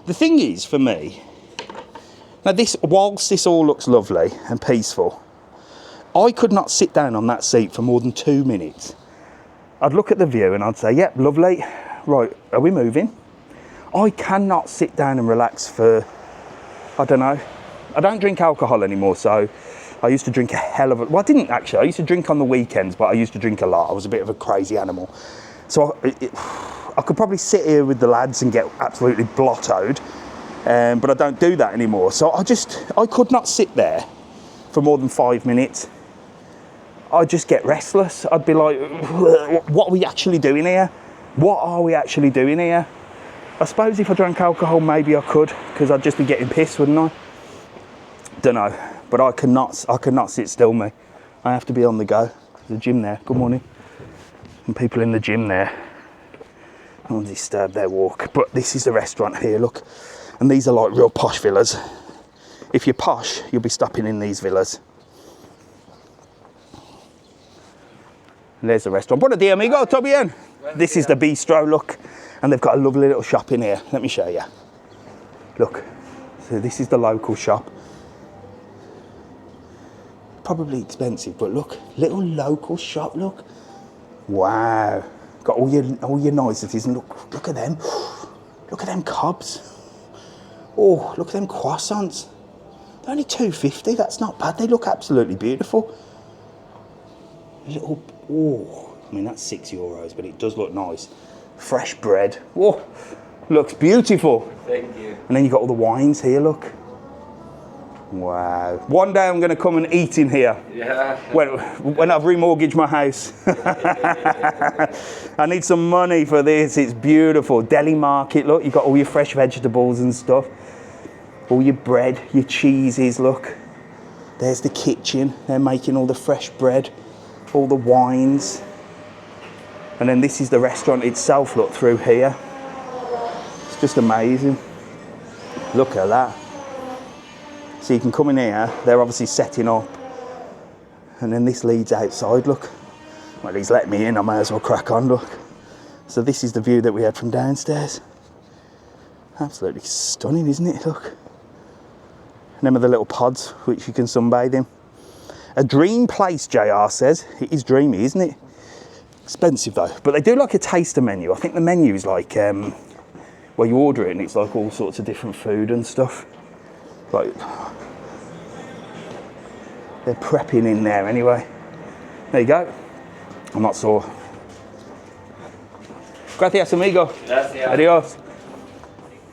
The thing is, for me, Now whilst this all looks lovely and peaceful, I could not sit down on that seat for more than 2 minutes. I'd look at the view and I'd say, yep, lovely. Right, are we moving? I cannot sit down and relax for, I don't know. I don't drink alcohol anymore, so I used to drink a hell of a, well, I didn't actually. I used to drink on the weekends, but I used to drink a lot. I was a bit of a crazy animal. So I could probably sit here with the lads and get absolutely blottoed, but I don't do that anymore. So I could not sit there for more than 5 minutes. I'd just get restless. I'd be like, what are we actually doing here? What are we actually doing here? I suppose if I drank alcohol, maybe I could, because I'd just be getting pissed, wouldn't I? Don't know, but I cannot sit still, me. I have to be on the go. There's a gym there, good morning. And people in the gym there. I won't disturb their walk, but this is the restaurant here, look. And these are like real posh villas. If you're posh, you'll be stopping in these villas. And there's the restaurant. Buenos días, amigo, todo bien? This is the bistro, look. And they've got a lovely little shop in here. Let me show you. Look, so this is the local shop. Probably expensive, but look, little local shop, look. Wow. Got all your niceties, and look at them. Look at them cobs. Oh, look at them croissants. They're only $2.50, that's not bad. They look absolutely beautiful. Little, oh, I mean that's €6, but it does look nice. Fresh bread. Oh, looks beautiful. Thank you. And then you've got all the wines here, look. Wow. One day I'm going to come and eat in here. Yeah. When I've remortgaged my house. I need some money for this. It's beautiful. Deli market, look. You've got all your fresh vegetables and stuff. All your bread, your cheeses, look. There's the kitchen. They're making all the fresh bread. All the wines. And then this is the restaurant itself, look, through here. It's just amazing. Look at that. So you can come in here, they're obviously setting up. And then this leads outside, look. Well, he's let me in, I may as well crack on, look. So this is the view that we had from downstairs. Absolutely stunning, isn't it, look. And them are the little pods which you can sunbathe in. A dream place, JR says. It is dreamy, isn't it? Expensive though, but they do like a taster menu. I think the menu is like, well, you order it and it's like all sorts of different food and stuff. Like, they're prepping in there anyway. There you go. I'm not sore. Gracias, amigo. Gracias. Adios.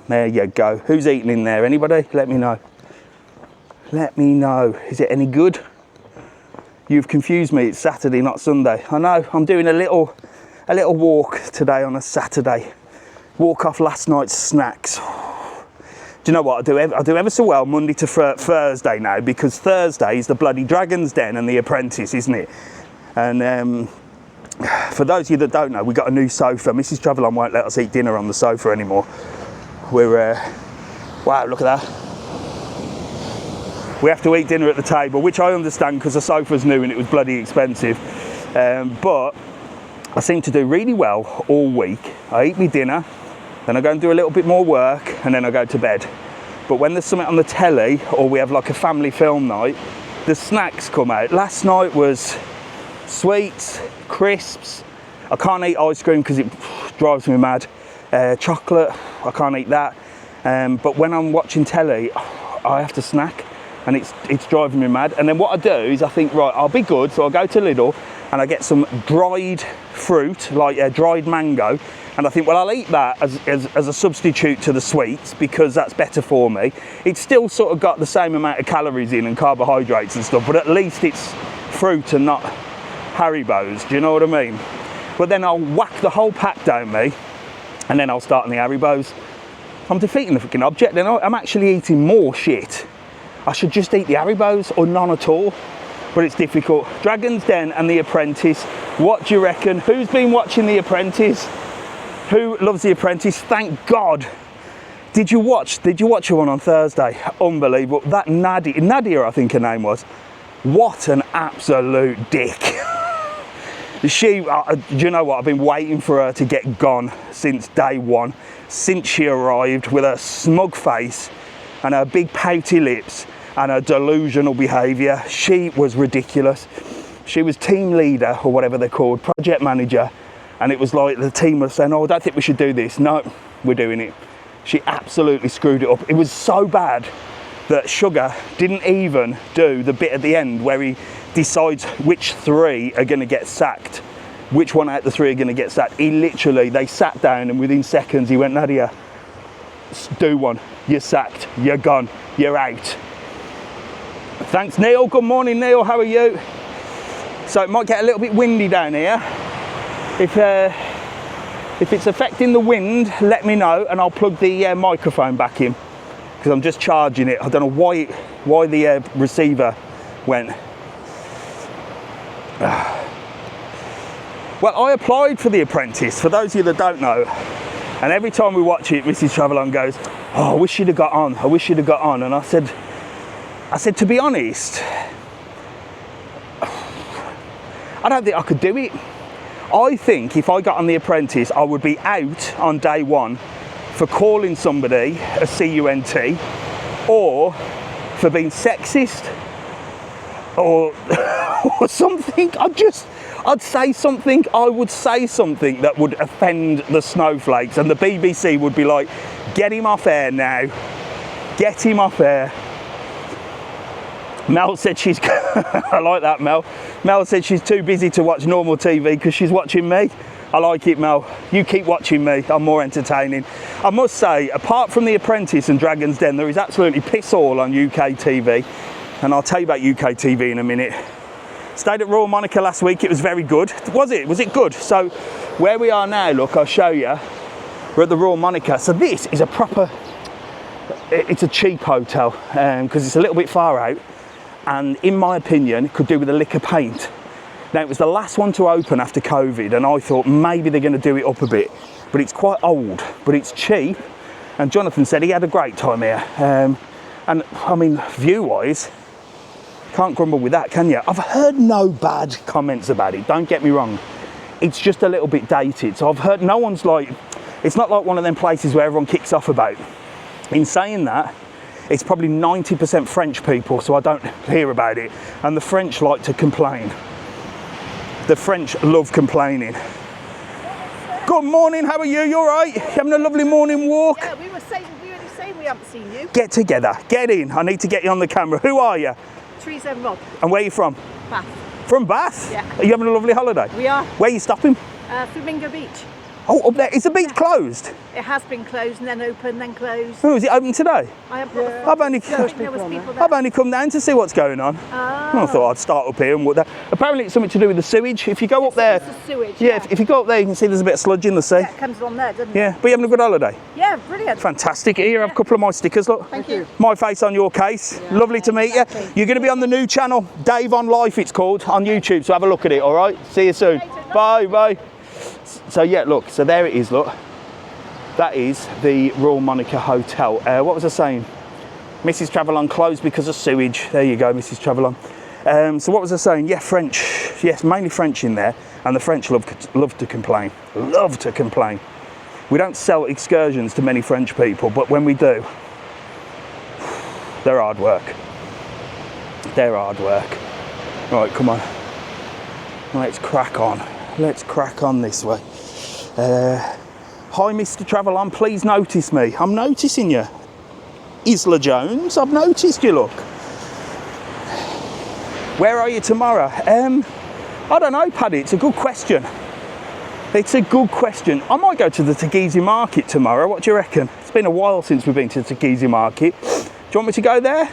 There you go. Who's eating in there? Anybody? Let me know. Let me know. Is it any good? You've confused me. It's Saturday, not Sunday. I know. I'm doing a little walk today on a Saturday. Walk off last night's snacks. Do you know what? I do ever so well Monday to Thursday now, because Thursday is the bloody Dragon's Den and The Apprentice, isn't it? And for those of you that don't know, we got a new sofa. Mrs TravelON won't let us eat dinner on the sofa anymore. We're wow, look at that. We have to eat dinner at the table, which I understand because the sofa's new and it was bloody expensive. But I seem to do really well all week. I eat my dinner, then I go and do a little bit more work, and then I go to bed. But when there's something on the telly, or we have like a family film night, the snacks come out. Last night was sweets, crisps. I can't eat ice cream because it drives me mad. Chocolate, I can't eat that. But when I'm watching telly, I have to snack. And it's driving me mad. And then what I do is I think, right, I'll be good. So I'll go to Lidl and I get some dried fruit, like a dried mango. And I think, well, I'll eat that as a substitute to the sweets because that's better for me. It's still sort of got the same amount of calories in and carbohydrates and stuff, but at least it's fruit and not Haribos. Do you know what I mean? But then I'll whack the whole pack down me and then I'll start on the Haribos. I'm defeating the freaking object. Then I'm actually eating more shit. I should just eat the Haribos or none at all, but it's difficult. Dragon's Den and The Apprentice. What do you reckon? Who's been watching The Apprentice? Who loves The Apprentice? Thank God. Did you watch the one on Thursday? Unbelievable. That Nadia, I think her name was. What an absolute dick. She, do you know what? I've been waiting for her to get gone since day one, since she arrived with a smug face. and her big pouty lips and her delusional behaviour. She was ridiculous. She was team leader, or whatever they're called, project manager, and it was like the team was saying, oh, I don't think we should do this. No, we're doing it. She absolutely screwed it up. It was so bad that Sugar didn't even do the bit at the end where he decides which 3 are going to get sacked, which one out of the 3 are going to get sacked. He literally, they sat down, and within seconds he went, Nadia, do one, you're sacked, you're gone, you're out. Thanks, Neil. Good morning, Neil, how are you? So it might get a little bit windy down here. If it's affecting the wind, let me know, and I'll plug the microphone back in, because I'm just charging it. I don't know why the receiver went. Well, I applied for The Apprentice, for those of you that don't know, and every time we watch it, Mrs TravelON goes, oh, I wish you'd have got on, I wish you'd have got on. And I said, to be honest, I don't think I could do it. I think if I got on The Apprentice, I would be out on day 1 for calling somebody a cunt, or for being sexist, or something. I'd say something. I would say something that would offend the snowflakes, and the BBC would be like, get him off air now. Get him off air. Mel said she's, I like that, Mel. Mel said she's too busy to watch normal TV because she's watching me. I like it, Mel. You keep watching me, I'm more entertaining. I must say, apart from The Apprentice and Dragon's Den, there is absolutely piss all on UK TV. And I'll tell you about UK TV in a minute. Stayed at Royal Monaco last week, it was very good. Was it? Was it good? So, where we are now, look, I'll show you. We're at the Royal Monaco. So this is a proper, it's a cheap hotel, because it's a little bit far out. And in my opinion, could do with a lick of paint. Now, it was the last one to open after COVID, and I thought maybe they're going to do it up a bit. But it's quite old, but it's cheap. And Jonathan said he had a great time here. And I mean, view-wise, can't grumble with that, can you? I've heard no bad comments about it, don't get me wrong. It's just a little bit dated. So I've heard no one's like, it's not like one of them places where everyone kicks off about. In saying that, it's probably 90% French people, so I don't hear about it. And the French like to complain. The French love complaining. Good morning, how are you? You all right? You having a lovely morning walk? Yeah, we were only saying we haven't seen you. Get together, get in. I need to get you on the camera. Who are you? Teresa and Rob. And where are you from? Bath. From Bath? Yeah. Are you having a lovely holiday? We are. Where are you stopping? Flamingo Beach. Oh, up there. Is the beach closed? It has been closed and then open, then closed. Oh, is it open today? I have got I've only come down to see what's going on. Oh. I thought I'd start up here and walk there. Apparently it's something to do with the sewage. If you go up there, It's the sewage. yeah, if you go up there, you can see there's a bit of sludge in the sea. Yeah, it comes along there, doesn't it? Yeah, but you having a good holiday? Yeah, brilliant. Fantastic. Here, have a couple of my stickers, look. Thank you. My face on your case. Yeah, Lovely to meet exactly. you. You're going to be on the new channel, Dave OnLife it's called, on YouTube, so have a look at it, all right? See you soon. Bye, bye. So yeah, look, so there it is, look. That is the Royal Monaco Hotel. What was I saying? Mrs TravelON closed because of sewage. There you go, Mrs TravelON. So what was I saying? Yeah, French. Yes, mainly French in there. And the French love to complain. Love to complain. We don't sell excursions to many French people, but when we do, they're hard work. They're hard work. Right, come on. Let's crack on. Let's crack on this way. Hi, Mr TravelON, please notice me. I'm noticing you. Isla Jones, I've noticed you, look. Where are you tomorrow? I don't know, Paddy, it's a good question. It's a good question. I might go to the Tegizi Market tomorrow, what do you reckon? It's been a while since we've been to the Tegizi Market. Do you want me to go there?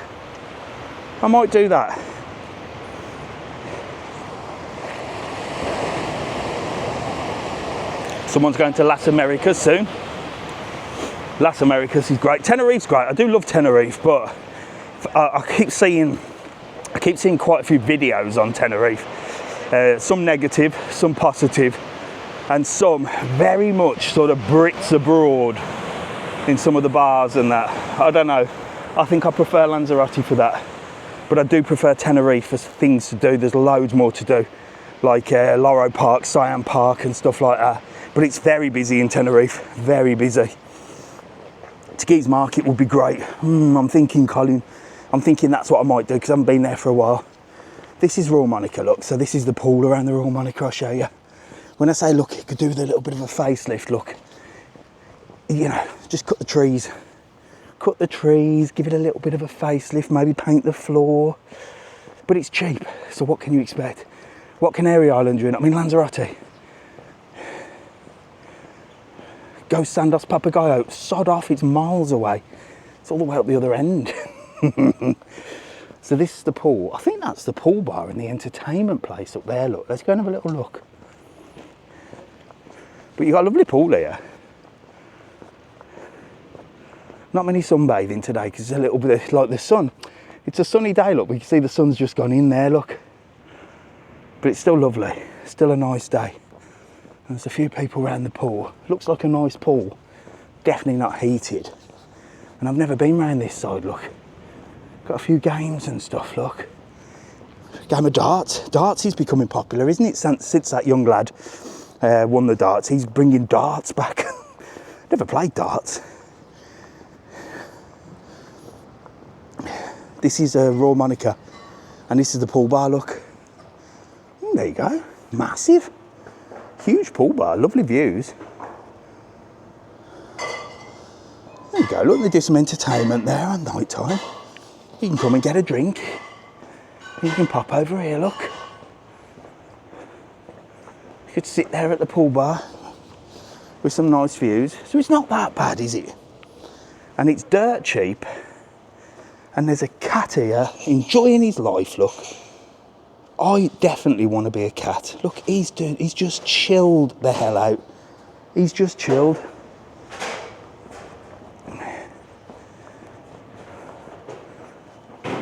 I might do that. Someone's going to Las Americas soon. Las Americas is great. Tenerife's great. I do love Tenerife, but I keep seeing quite a few videos on Tenerife. Some negative, some positive, and some very much sort of Brits abroad in some of the bars and that. I don't know. I think I prefer Lanzarote for that, but I do prefer Tenerife for things to do. There's loads more to do, like Loro Park, Siam Park, and stuff like that. But it's very busy in Tenerife, very busy. Teguise Market would be great. I'm thinking, Colin, I'm thinking that's what I might do because I haven't been there for a while. This is Royal Monica, look. So this is the pool around the Royal Monica, I'll show you. When I say, look, it could do with a little bit of a facelift, look. You know, just cut the trees. Cut the trees, give it a little bit of a facelift, maybe paint the floor. But it's cheap, so what can you expect? What Canary Island are you in? I'm in Lanzarote. Go Sandos Papagayo, sod off, it's miles away. It's all the way up the other end. So this is the pool. I think that's the pool bar and the entertainment place up there, look. Let's go and have a little look. But you've got a lovely pool here. Not many sunbathing today because it's a little bit like the sun. It's a sunny day, look. We can see the sun's just gone in there, look. But it's still lovely. Still a nice day. There's a few people around the pool. Looks like a nice pool. Definitely not heated. And I've never been round this side, look. Got a few games and stuff, look. Game of darts. Darts is becoming popular, isn't it? Since that young lad won the darts, he's bringing darts back. Never played darts. This is Royal Monica. And this is the pool bar, look. There you go. Massive. Huge pool bar, lovely views. There you go, look, they do some entertainment there at night time. You can come and get a drink. You can pop over here, look. You could sit there at the pool bar with some nice views. So it's not that bad, is it? And it's dirt cheap. And there's a cat here enjoying his life, look. I definitely want to be a cat. Look, he's just chilled the hell out. He's just chilled.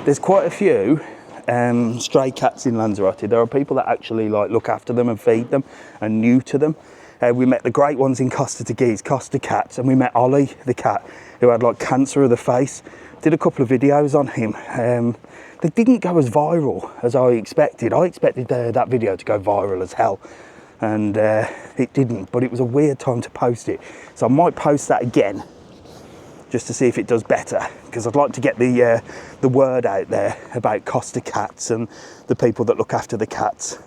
There's quite a few stray cats in Lanzarote. There are people that actually like look after them and feed them and new to them. We met the great ones in Costa Teguise, Costa Cats, and we met Ollie, the cat, who had like cancer of the face. Did a couple of videos on him. They didn't go as viral as I expected. I expected that video to go viral as hell, and it didn't, but it was a weird time to post it. So I might post that again, just to see if it does better, because I'd like to get the word out there about Costa Cats and the people that look after the cats.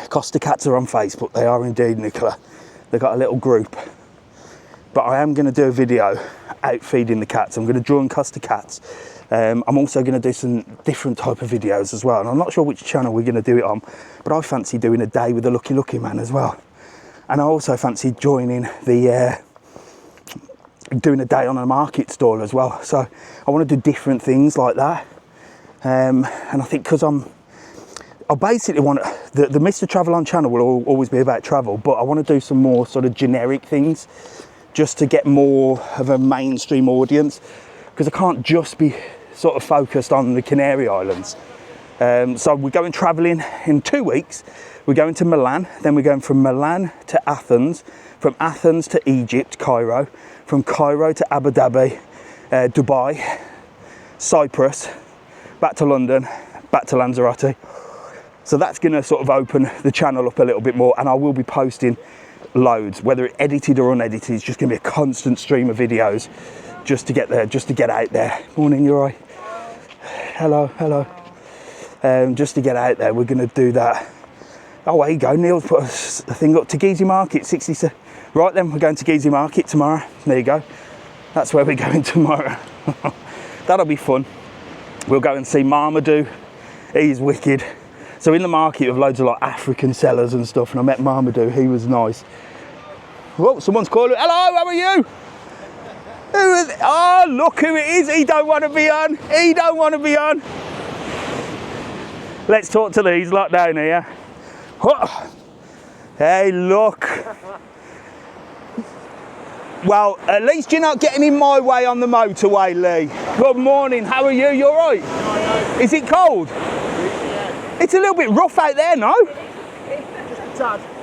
Costa Cats are on Facebook, they are indeed, Nicola. They've got a little group. But I am going to do a video out feeding the cats. I'm going to draw on Costa Cats. I'm also going to do some different type of videos as well. And I'm not sure which channel we're going to do it on, but I fancy doing a day with the Lucky Man as well. And I also fancy joining the, doing a day on a market stall as well. So I want to do different things like that. And I think because I basically want, the Mr TravelON channel will always be about travel, but I want to do some more sort of generic things just to get more of a mainstream audience, because I can't just be sort of focused on the Canary Islands. So we're going travelling in 2 weeks. We're going to Milan, then we're going from Milan to Athens, from Athens to Egypt, Cairo, from Cairo to Abu Dhabi, Dubai, Cyprus, back to London, back to Lanzarote. So that's going to sort of open the channel up a little bit more, and I will be posting loads, whether it's edited or unedited. It's just going to be a constant stream of videos just to get there, just to get out there. Morning, you're right. Hello, hello. Just to get out there, we're going to do that. Oh, there you go, Neil's put a thing up. Teguise Market, 67. Right then, we're going to Teguise Market tomorrow. There you go. That's where we're going tomorrow. That'll be fun. We'll go and see Marmadou. He's wicked. So in the market with loads of like African sellers and stuff, and I met Marmadou, he was nice. Whoa, someone's calling. Hello, how are you? Who is it? Oh, look who it is. He don't want to be on. He don't want to be on. Let's talk to these lot down here. Whoa. Hey, look. Well, at least you're not getting in my way on the motorway, Lee. Good morning, how are you? You all right? No. Is it cold? It's a little bit rough out there, no?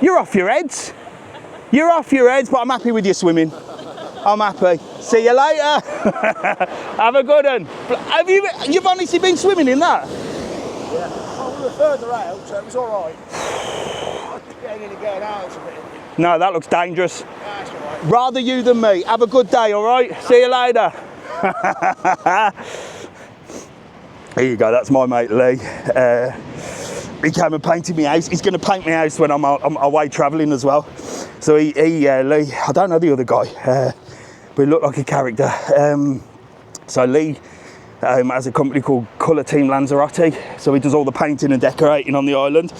You're off your heads. You're off your heads, but I'm happy with your swimming. I'm happy. See you later. Have a good one. You've honestly been swimming in that? Yeah. Well, we were further out, so it was all right. Getting in and getting out is a bit. No, that looks dangerous. Rather you than me. Have a good day, all right? See you later. There you go, that's my mate Lee. He came and painted my house. He's going to paint my house when I'm away travelling as well. So Lee, I don't know the other guy, but he looked like a character. So Lee has a company called Colour Team Lanzarote. So he does all the painting and decorating on the island.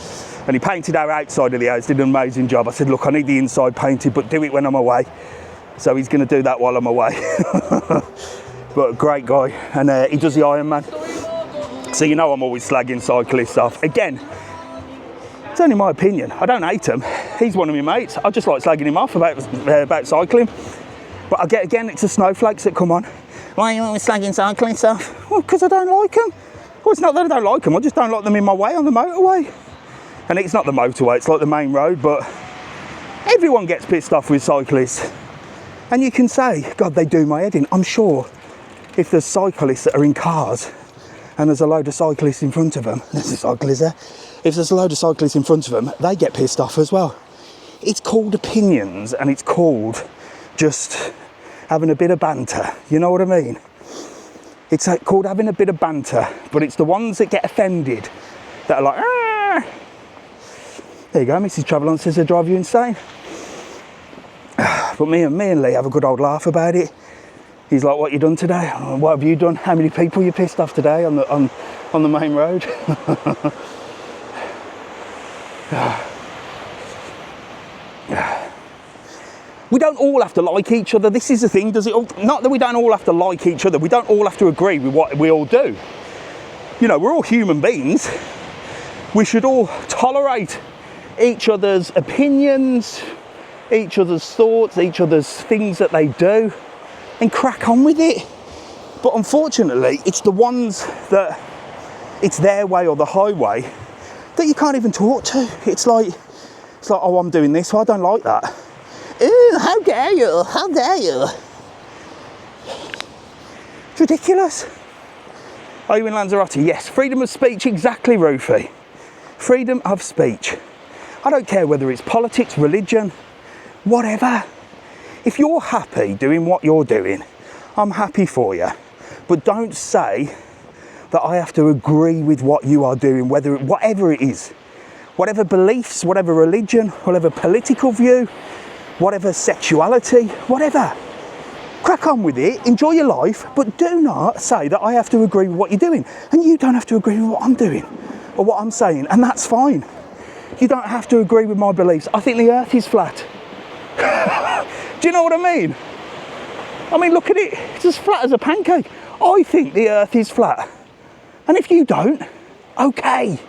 And he painted our outside of the house, did an amazing job. I said, look, I need the inside painted, but do it when I'm away. So he's going to do that while I'm away. But great guy, and he does the Ironman. So you know I'm always slagging cyclists off. Again, it's only my opinion. I don't hate him. He's one of my mates. I just like slagging him off about cycling. But I get, again, it's the snowflakes that come on. Why are you always slagging cyclists off? Well, because I don't like them. Well, it's not that I don't like them. I just don't like them in my way on the motorway. And it's not the motorway, it's like the main road, but everyone gets pissed off with cyclists. And you can say, God, they do my head in. I'm sure if there's cyclists that are in cars and there's a load of cyclists in front of them, there's a cyclist there, if there's a load of cyclists in front of them, they get pissed off as well. It's called opinions, and it's called just having a bit of banter, you know what I mean? It's called having a bit of banter, but it's the ones that get offended that are like, ah. There you go, Mrs TravelON says they drive you insane. But me and Lee have a good old laugh about it. He's like, what you done today? What have you done? How many people you pissed off today on the main road? We don't all have to like each other. This is the thing, does it all? Not that we don't all have to like each other. We don't all have to agree with what we all do. You know, we're all human beings. We should all tolerate each other's opinions, each other's thoughts, each other's things that they do, and crack on with it. But unfortunately, it's the ones that it's their way or the highway that you can't even talk to. It's like, oh, I'm doing this, well, I don't like that. Ooh, how dare you? How dare you? It's ridiculous. Are you in Lanzarote? Yes. Freedom of speech, exactly, Rufy. Freedom of speech. I don't care whether it's politics, religion, whatever. If you're happy doing what you're doing, I'm happy for you. But don't say that I have to agree with what you are doing, whatever it is. Whatever beliefs, whatever religion, whatever political view, whatever sexuality, whatever. Crack on with it, enjoy your life, but do not say that I have to agree with what you're doing. And you don't have to agree with what I'm doing or what I'm saying, and that's fine. You don't have to agree with my beliefs. I think the earth is flat. Do you know what I mean? I mean, look at it, it's as flat as a pancake. I think the earth is flat. And if you don't, okay.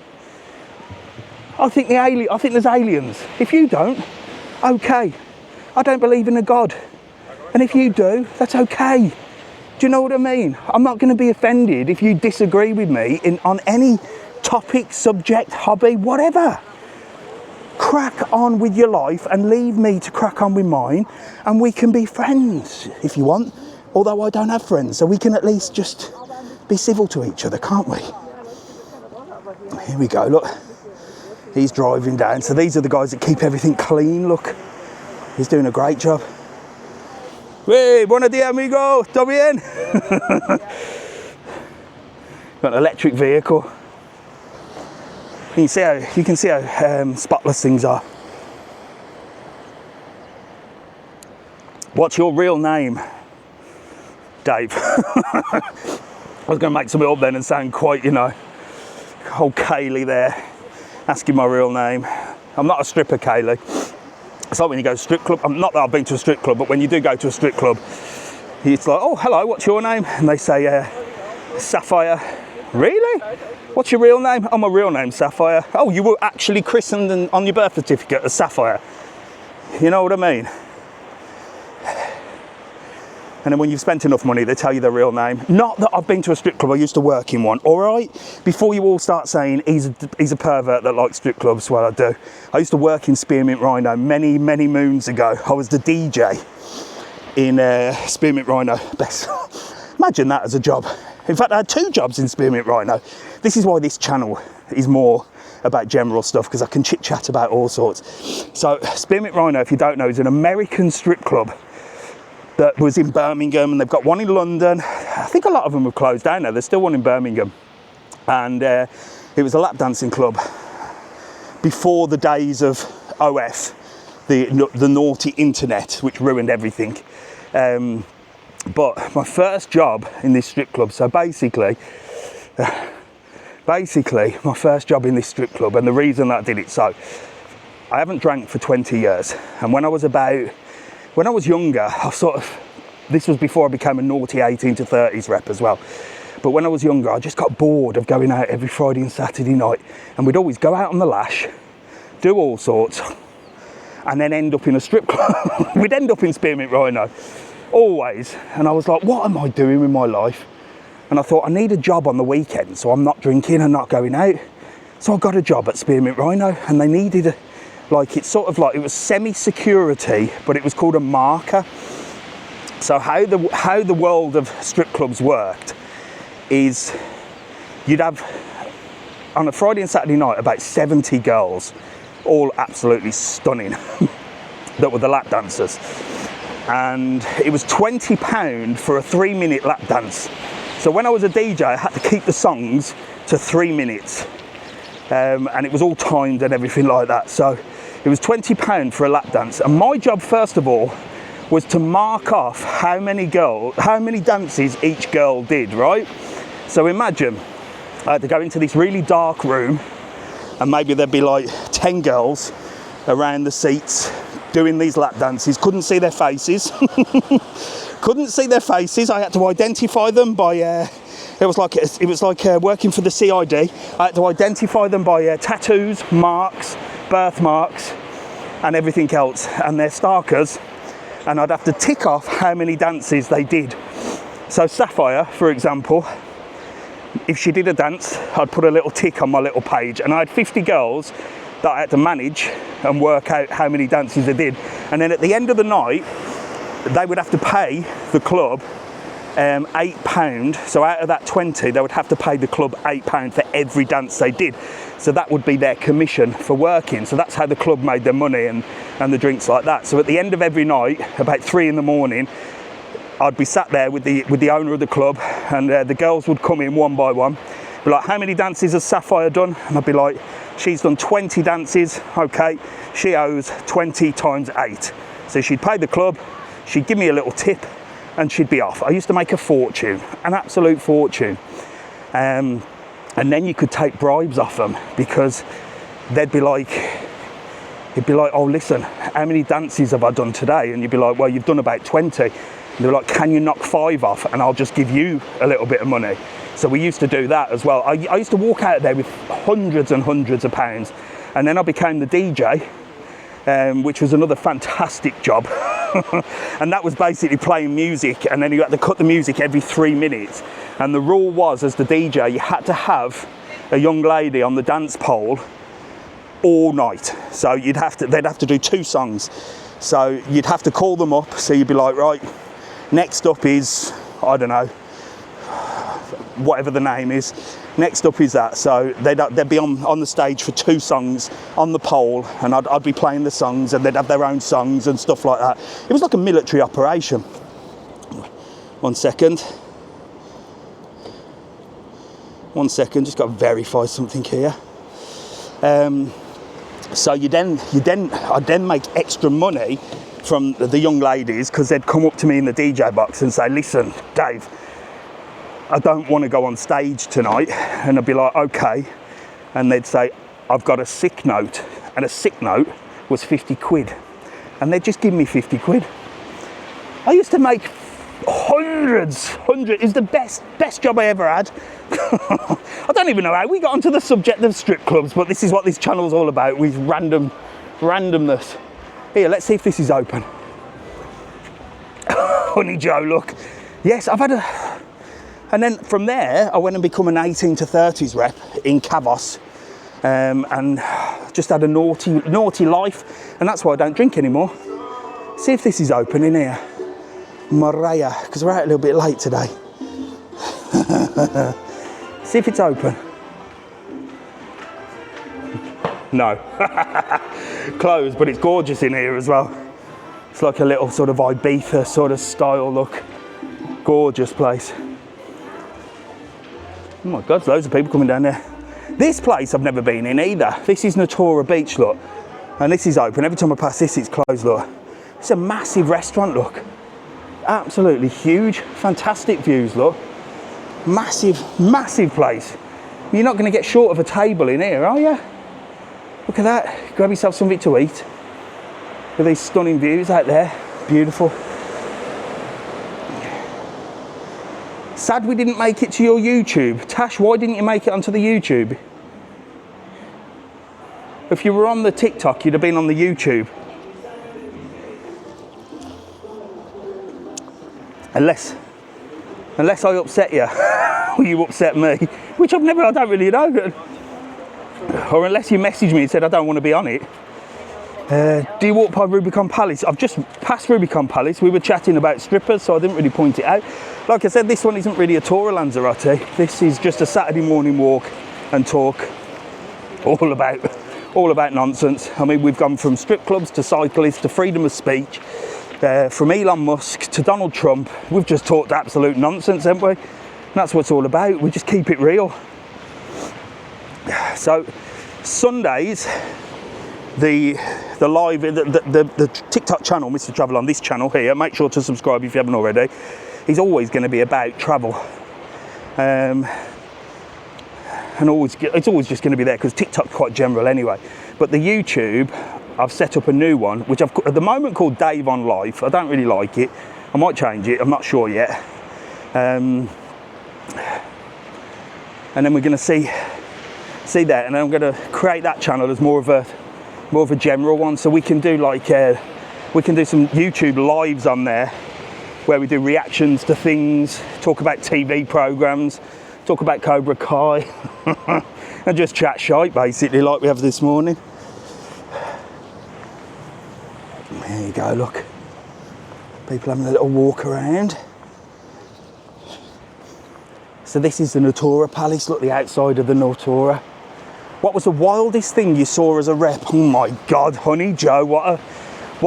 I think there's aliens. If you don't, okay. I don't believe in a God. And if you do, that's okay. Do you know what I mean? I'm not going to be offended if you disagree with me on any topic, subject, hobby, whatever. Crack on with your life and leave me to crack on with mine, and we can be friends if you want. Although I don't have friends, so we can at least just be civil to each other, can't we? Here we go, look. He's driving down. So these are the guys that keep everything clean, look. He's doing a great job. Hey, buenos dias, amigo. ¿Todo bien? Got an electric vehicle. You can see how spotless things are. What's your real name? Dave. I was going to make something up then and sound quite, you know, old Kaylee there, asking my real name. I'm not a stripper, Kaylee. It's like when you go to a strip club. Not that I've been to a strip club, but when you do go to a strip club, it's like, oh, hello, what's your name? And they say, Sapphire. Really? What's your real name? Oh, my real name's Sapphire. Oh, you were actually christened on your birth certificate as Sapphire. You know what I mean? And then when you've spent enough money, they tell you their real name. Not that I've been to a strip club, I used to work in one, all right? Before you all start saying he's a pervert that likes strip clubs, well, I do. I used to work in Spearmint Rhino many, many moons ago. I was the DJ in Spearmint Rhino. Best. Imagine that as a job. In fact, I had 2 jobs in Spearmint Rhino. This is why this channel is more about general stuff because I can chit chat about all sorts. So Spearmint Rhino, if you don't know, is an American strip club that was in Birmingham, and they've got one in London. I think a lot of them have closed down now. There's still one in Birmingham, and it was a lap dancing club before the days of OF, the naughty internet, which ruined everything. But my first job in this strip club, so basically my first job in this strip club, and the reason that I did it, so I haven't drank for 20 years, and when I was younger, this was before I became a naughty 18 to 30s rep as well. But when I was younger, I just got bored of going out every Friday and Saturday night, and we'd always go out on the lash, do all sorts, and then end up in a strip club. We'd end up in Spearmint Rhino, always. And I was like, what am I doing with my life? And I thought, I need a job on the weekend, so I'm not drinking and not going out. So I got a job at Spearmint Rhino, and they needed it was semi-security, but it was called a marker. So how the world of strip clubs worked is you'd have, on a Friday and Saturday night, about 70 girls, all absolutely stunning, that were the lap dancers. And it was £20 for a 3-minute lap dance. So when I was a DJ, I had to keep the songs to 3 minutes. And it was all timed and everything like that. So it was £20 for a lap dance. And my job, first of all, was to mark off how many dances each girl did, right? So imagine I had to go into this really dark room, and maybe there'd be like 10 girls around the seats doing these lap dances. Couldn't see their faces. I had to identify them by it was like working for the CID. I had to identify them by tattoos, marks, birthmarks, and everything else, and their starkers. And I'd have to tick off how many dances they did. So Sapphire, for example, if she did a dance, I'd put a little tick on my little page, and I had 50 girls that I had to manage and work out how many dances they did. And then at the end of the night, they would have to pay the club £8. So out of that 20, they would have to pay the club £8 for every dance they did. So that would be their commission for working. So that's how the club made their money and the drinks like that. So at the end of every night, about 3 in the morning, I'd be sat there with the owner of the club, and the girls would come in one by one, be like, how many dances has Sapphire done? And I'd be like, she's done 20 dances, okay, she owes 20 times 8. So she'd pay the club, she'd give me a little tip, and she'd be off. I used to make a fortune, an absolute fortune. And then you could take bribes off them, because it'd be like, oh, listen, how many dances have I done today? And you'd be like, well, you've done about 20. And they're like, can you knock 5 off and I'll just give you a little bit of money? So we used to do that as well. I used to walk out there with hundreds and hundreds of pounds. And then I became the DJ, which was another fantastic job. And that was basically playing music, and then you had to cut the music every 3 minutes. And the rule was, as the DJ, you had to have a young lady on the dance pole all night. So they'd have to do 2 songs. So you'd have to call them up. So you'd be like, right, next up is, I don't know, whatever the name is. Next up is that. So they'd be on the stage for 2 songs on the pole, and I'd be playing the songs, and they'd have their own songs and stuff like that. It was like a military operation. 1 second. 1 second, just got to verify something here. So I'd then make extra money from the young ladies, because they'd come up to me in the DJ box and say, listen, Dave, I don't want to go on stage tonight. And I'd be like, okay. And they'd say, I've got a sick note. And a sick note was 50 quid. And they'd just give me 50 quid. I used to make hundreds. It's the best job I ever had. I don't even know how we got onto the subject of strip clubs, but this is what this channel's all about, with randomness. Here, let's see if this is open. Honey Joe, look. Yes, I've had a... And then from there, I went and become an 18 to 30s rep in Cavos, and just had a naughty life, and that's why I don't drink anymore. See if this is open in here. Maria, because we're out a little bit late today. See if it's open. No. Closed, but it's gorgeous in here as well. It's like a little sort of Ibiza sort of style look. Gorgeous place. Oh my God, there's loads of people coming down there. This place I've never been in either. This is Natura Beach, look. And this is open. Every time I pass this, it's closed, look. It's a massive restaurant, look. Absolutely huge. Fantastic views, look. Massive, massive place. You're not going to get short of a table in here, are you? Look at that. Grab yourself something to eat. With these stunning views out there. Beautiful. Sad we didn't make it to your YouTube. Tash, why didn't you make it onto the YouTube? If you were on the TikTok, you'd have been on the YouTube. Unless I upset you, or you upset me, which I don't really know. Or unless you messaged me and said, I don't want to be on it. Do you walk by Rubicon Palace? I've just passed Rubicon Palace. We were chatting about strippers, so I didn't really point it out. Like I said, this one isn't really a tour of Lanzarote. This is just a Saturday morning walk and talk. All about nonsense. I mean, we've gone from strip clubs to cyclists to freedom of speech, from Elon Musk to Donald Trump. We've just talked absolute nonsense, haven't we? And that's what it's all about. We just keep it real. So Sundays, the TikTok channel, Mr TravelON, this channel here, make sure to subscribe if you haven't already, is always going to be about travel. And it's always just going to be there because TikTok's quite general anyway. But the YouTube, I've set up a new one, which I've at the moment called Dave OnLife. I don't really like it. I might change it. I'm not sure yet. And then we're going to see that, and then I'm going to create that channel as more of a general one, so we can do like we can do some YouTube lives on there where we do reactions to things, talk about TV programs, talk about Cobra Kai, and just chat shite basically like we have this morning. There you go, look. People having a little walk around. So this is the Natura Palace, look, the outside of the Natura. What was the wildest thing you saw as a rep? Oh my God, Honey Joe, what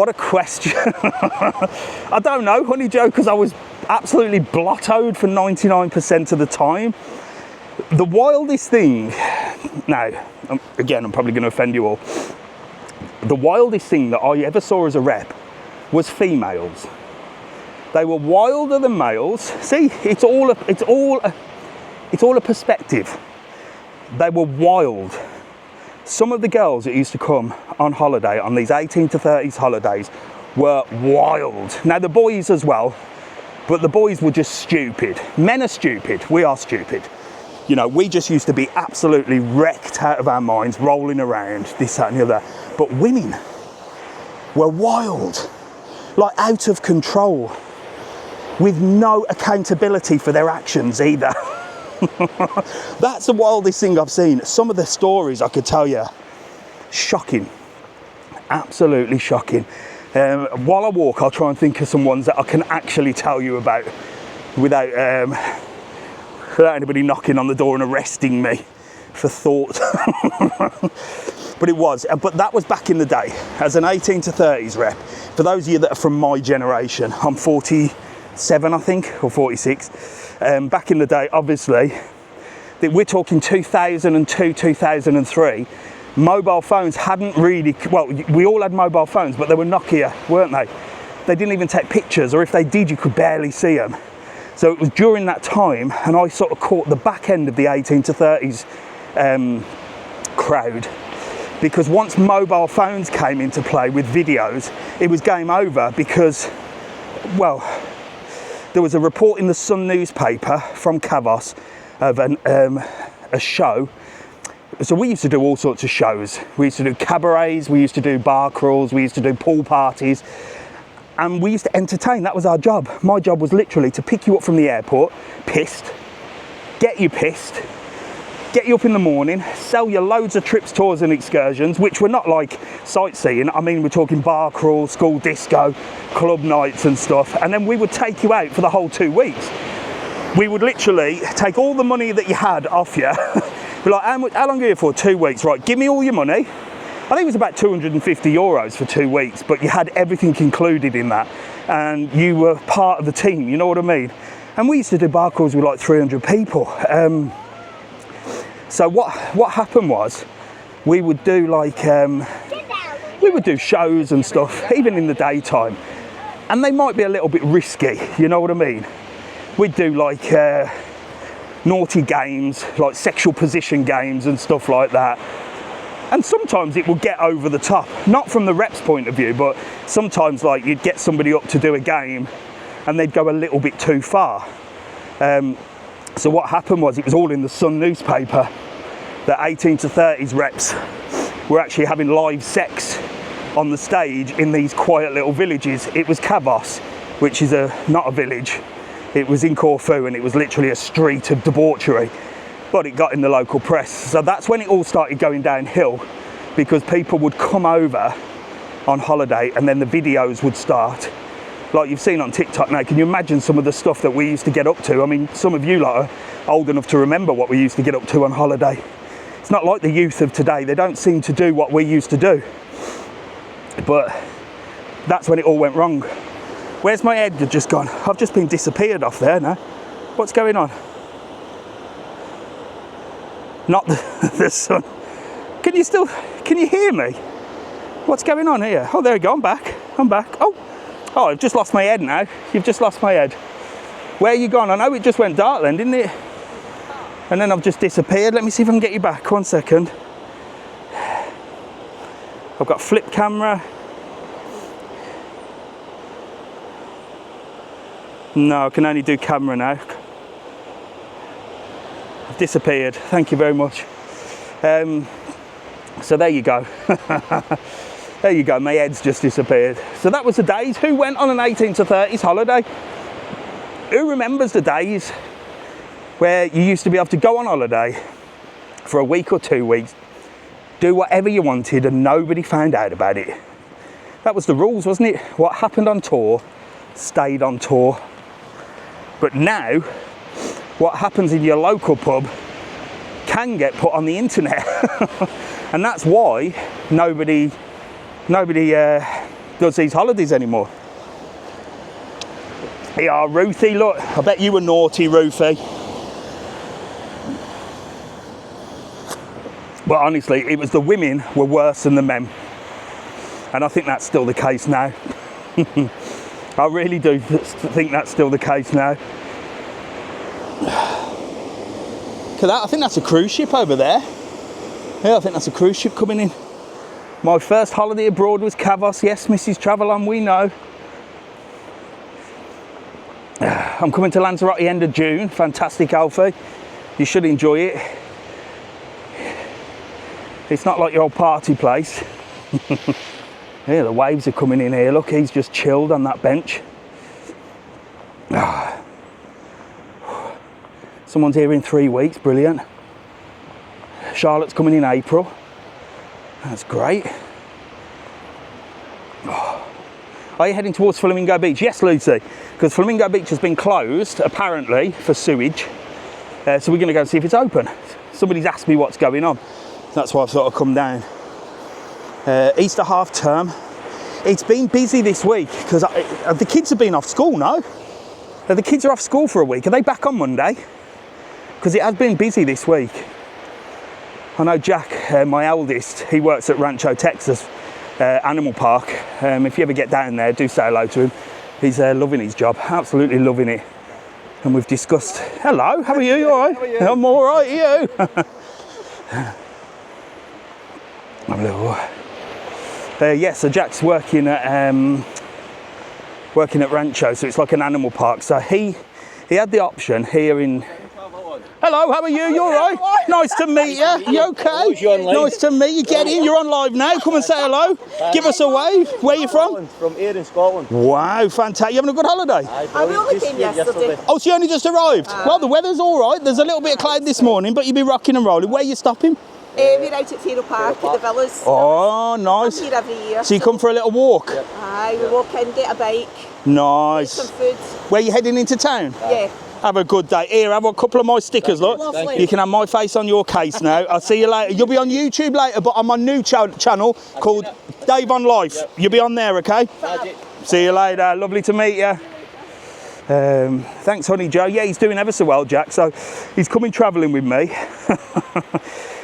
a question. I don't know, Honey Joe, because I was absolutely blottoed for 99% of the time. The wildest thing, now, again, I'm probably going to offend you all. The wildest thing that I ever saw as a rep was females. They were wilder than males. See, it's all a perspective. They were wild. Some of the girls that used to come on holiday, on these 18 to 30s holidays, were wild. Now the boys as well, but the boys were just stupid. Men are stupid, we are stupid. You know, we just used to be absolutely wrecked out of our minds, rolling around, this, that and the other. But women were wild, like out of control, with no accountability for their actions either. That's the wildest thing I've seen. Some of the stories I could tell you, shocking, absolutely shocking. While I walk, I'll try and think of some ones that I can actually tell you about without anybody knocking on the door and arresting me for thought. But that was back in the day as an 18 to 30s rep. For those of you that are from my generation, I'm 47 I think, or 46. Back in the day, obviously, we're talking 2002, 2003, mobile phones hadn't really, well, we all had mobile phones, but they were Nokia, weren't they? They didn't even take pictures, or if they did, you could barely see them. So it was during that time, and I sort of caught the back end of the 18 to 30s crowd, because once mobile phones came into play with videos, it was game over because, well, there was a report in the Sun newspaper from Cavos of a show. So we used to do all sorts of shows. We used to do cabarets, we used to do bar crawls, we used to do pool parties, and we used to entertain. That was our job. My job was literally to pick you up from the airport, pissed, get you pissed, get you up in the morning, sell you loads of trips, tours and excursions, which were not like sightseeing. I mean, we're talking bar crawl, school disco, club nights and stuff. And then we would take you out for the whole 2 weeks. We would literally take all the money that you had off you. Be like, how long are you here for? 2 weeks, right? Give me all your money. I think it was about €250 for 2 weeks, but you had everything included in that, and you were part of the team, you know what I mean? And we used to do bar crawls with like 300 people. So what happened was, we would do like, we would do shows and stuff, even in the daytime, and they might be a little bit risky, you know what I mean? We'd do like naughty games, like sexual position games and stuff like that. And sometimes it will get over the top, not from the rep's point of view, but sometimes like you'd get somebody up to do a game and they'd go a little bit too far. So what happened was, it was all in the Sun newspaper that 18 to 30s reps were actually having live sex on the stage in these quiet little villages. It was Kavos, which is not a village. It was in Corfu, and it was literally a street of debauchery. But it got in the local press. So that's when it all started going downhill, because people would come over on holiday and then the videos would start. Like you've seen on TikTok now, can you imagine some of the stuff that we used to get up to? I mean, some of you lot are old enough to remember what we used to get up to on holiday. It's not like the youth of today. They don't seem to do what we used to do. But that's when it all went wrong. Where's my head just gone? I've just been disappeared off there now. What's going on? Not the sun. Can you hear me? What's going on here? Oh, there we go, I'm back. Oh, I've just lost my head now. You've just lost my head. Where are you gone? I know it just went dark then, didn't it? And then I've just disappeared. Let me see if I can get you back. 1 second. I've got flip camera. No, I can only do camera now. I've disappeared. Thank you very much. So there you go. There you go, my head's just disappeared. So that was the days. Who went on an 18 to 30s holiday? Who remembers the days where you used to be able to go on holiday for a week or 2 weeks, do whatever you wanted and nobody found out about it? That was the rules, wasn't it? What happened on tour stayed on tour. But now, what happens in your local pub can get put on the internet. And that's why nobody does these holidays anymore. Yeah, Ruthie, look, I bet you were naughty, Ruthie. But honestly, it was the women were worse than the men. And I think that's still the case now. I really do think that's still the case now. I think that's a cruise ship over there. Yeah, I think that's a cruise ship coming in. My first holiday abroad was Kavos. Yes, Mrs TravelON, we know. I'm coming to Lanzarote end of June. Fantastic, Alfie. You should enjoy it. It's not like your old party place. Yeah, the waves are coming in here. Look, he's just chilled on that bench. Someone's here in 3 weeks. Brilliant. Charlotte's coming in April. That's great. Are you heading towards Flamingo Beach? Yes, Lucy, because Flamingo Beach has been closed, apparently, for sewage. So we're going to go and see if it's open. Somebody's asked me what's going on. That's why I've sort of come down. Easter half term. It's been busy this week because the kids have been off school, no? The kids are off school for a week. Are they back on Monday? Because it has been busy this week. I know Jack, my eldest, he works at Rancho, Texas Animal Park. If you ever get down there, do say hello to him. He's loving his job, absolutely loving it. And we've discussed, hello, how are you? You all right? How are you? I'm all right, you? Yeah, so Jack's working at Rancho, so it's like an animal park. So he had the option here in. Hello, how are you? You all right? Nice to meet you. You okay? Nice to meet you. Get in. You're on live now. Come and say hello. Give us a wave. Where are you from? From here in Scotland. Wow, fantastic. You having a good holiday? We only came yesterday. Oh, so you only just arrived? Well, the weather's all right. There's a little bit of cloud this morning, but you'll be rocking and rolling. Where are you stopping? We're out at Faro Park at the villas. Oh, nice. Come here every year. So you come for a little walk? Aye, we walk in, get a bike. Nice. Get some food. Where are you heading into town? Yeah. Have a good day. Here, have a couple of my stickers, look. Lovely. You can have my face on your case now. I'll see you later. You'll be on YouTube later, but on my new channel called Dave OnLife. You'll be on there, okay? See you later. Lovely to meet you. Thanks, honey Joe. Yeah, he's doing ever so well, Jack. So he's coming travelling with me.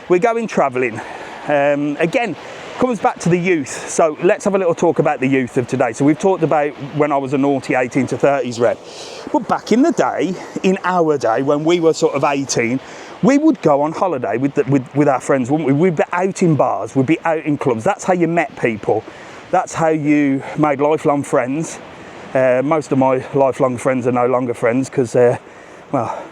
We're going travelling. Again, comes back to the youth. So let's have a little talk about the youth of today. So we've talked about when I was a naughty 18 to 30s red. But back in the day, in our day, when we were sort of 18, we would go on holiday with our friends, wouldn't we? We'd be out in bars, we'd be out in clubs. That's how you met people. That's how you made lifelong friends. Most of my lifelong friends are no longer friends because, well,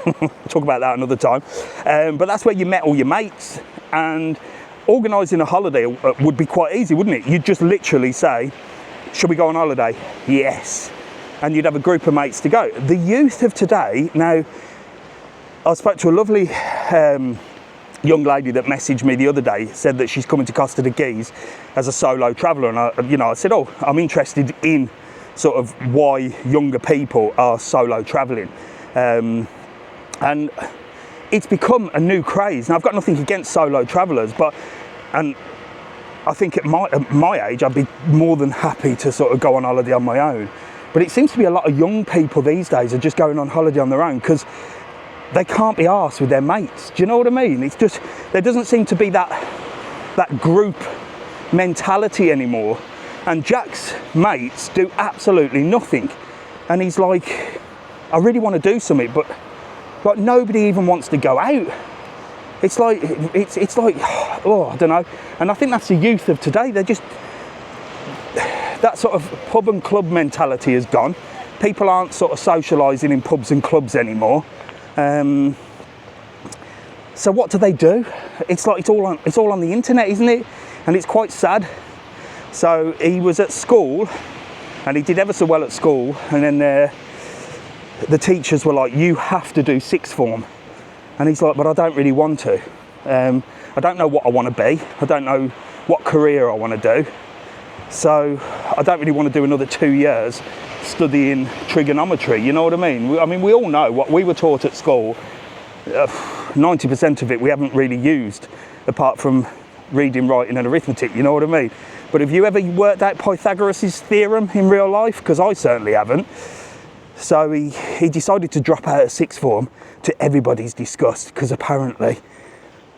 we'll talk about that another time. But that's where you met all your mates, and organising a holiday would be quite easy, wouldn't it? You'd just literally say, shall we go on holiday? Yes. And you'd have a group of mates to go. The youth of today, now, I spoke to a lovely young lady that messaged me the other day, said that she's coming to Costa de Guise as a solo traveller. And I said, oh, I'm interested in sort of why younger people are solo travelling. And it's become a new craze. Now, I've got nothing against solo travellers, and I think at my age, I'd be more than happy to sort of go on holiday on my own. But it seems to be a lot of young people these days are just going on holiday on their own because they can't be arsed with their mates. Do you know what I mean? It's just, there doesn't seem to be that group mentality anymore. And Jack's mates do absolutely nothing. And he's like, I really want to do something, but like nobody even wants to go out. It's like, oh, I don't know. And I think that's the youth of today. They're just, that sort of pub and club mentality has gone. People aren't sort of socialising in pubs and clubs anymore. So what do they do? It's like it's all on the internet, isn't it? And it's quite sad. So he was at school, and he did ever so well at school, and then the teachers were like, you have to do sixth form. And he's like, but I don't really want to. I don't know what I want to be. I don't know what career I want to do. So I don't really want to do another 2 years studying trigonometry, you know what I mean? I mean, we all know what we were taught at school, 90% of it we haven't really used, apart from reading, writing and arithmetic, you know what I mean? But have you ever worked out Pythagoras' theorem in real life? Because I certainly haven't. So he decided to drop out of sixth form, to everybody's disgust, because apparently,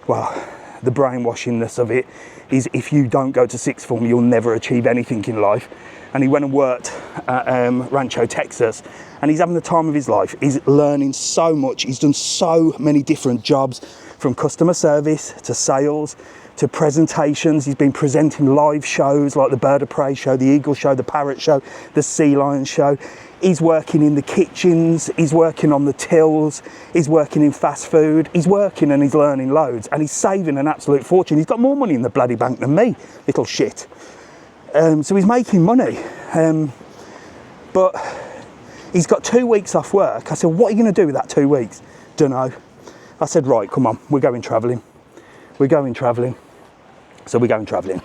well, the brainwashingness of it is if you don't go to sixth form, you'll never achieve anything in life. And he went and worked at Rancho, Texas, and he's having the time of his life. He's learning so much. He's done so many different jobs, from customer service to sales to presentations. He's been presenting live shows like the Bird of Prey show, the Eagle show, the Parrot show, the Sea Lion show. He's working in the kitchens, he's working on the tills, he's working in fast food, he's working and he's learning loads, and he's saving an absolute fortune. He's got more money in the bloody bank than me, little shit. So he's making money, but he's got 2 weeks off work. I said, what are you going to do with that 2 weeks? Dunno. I said, right, come on, we're going travelling. We're going travelling. So we're going travelling.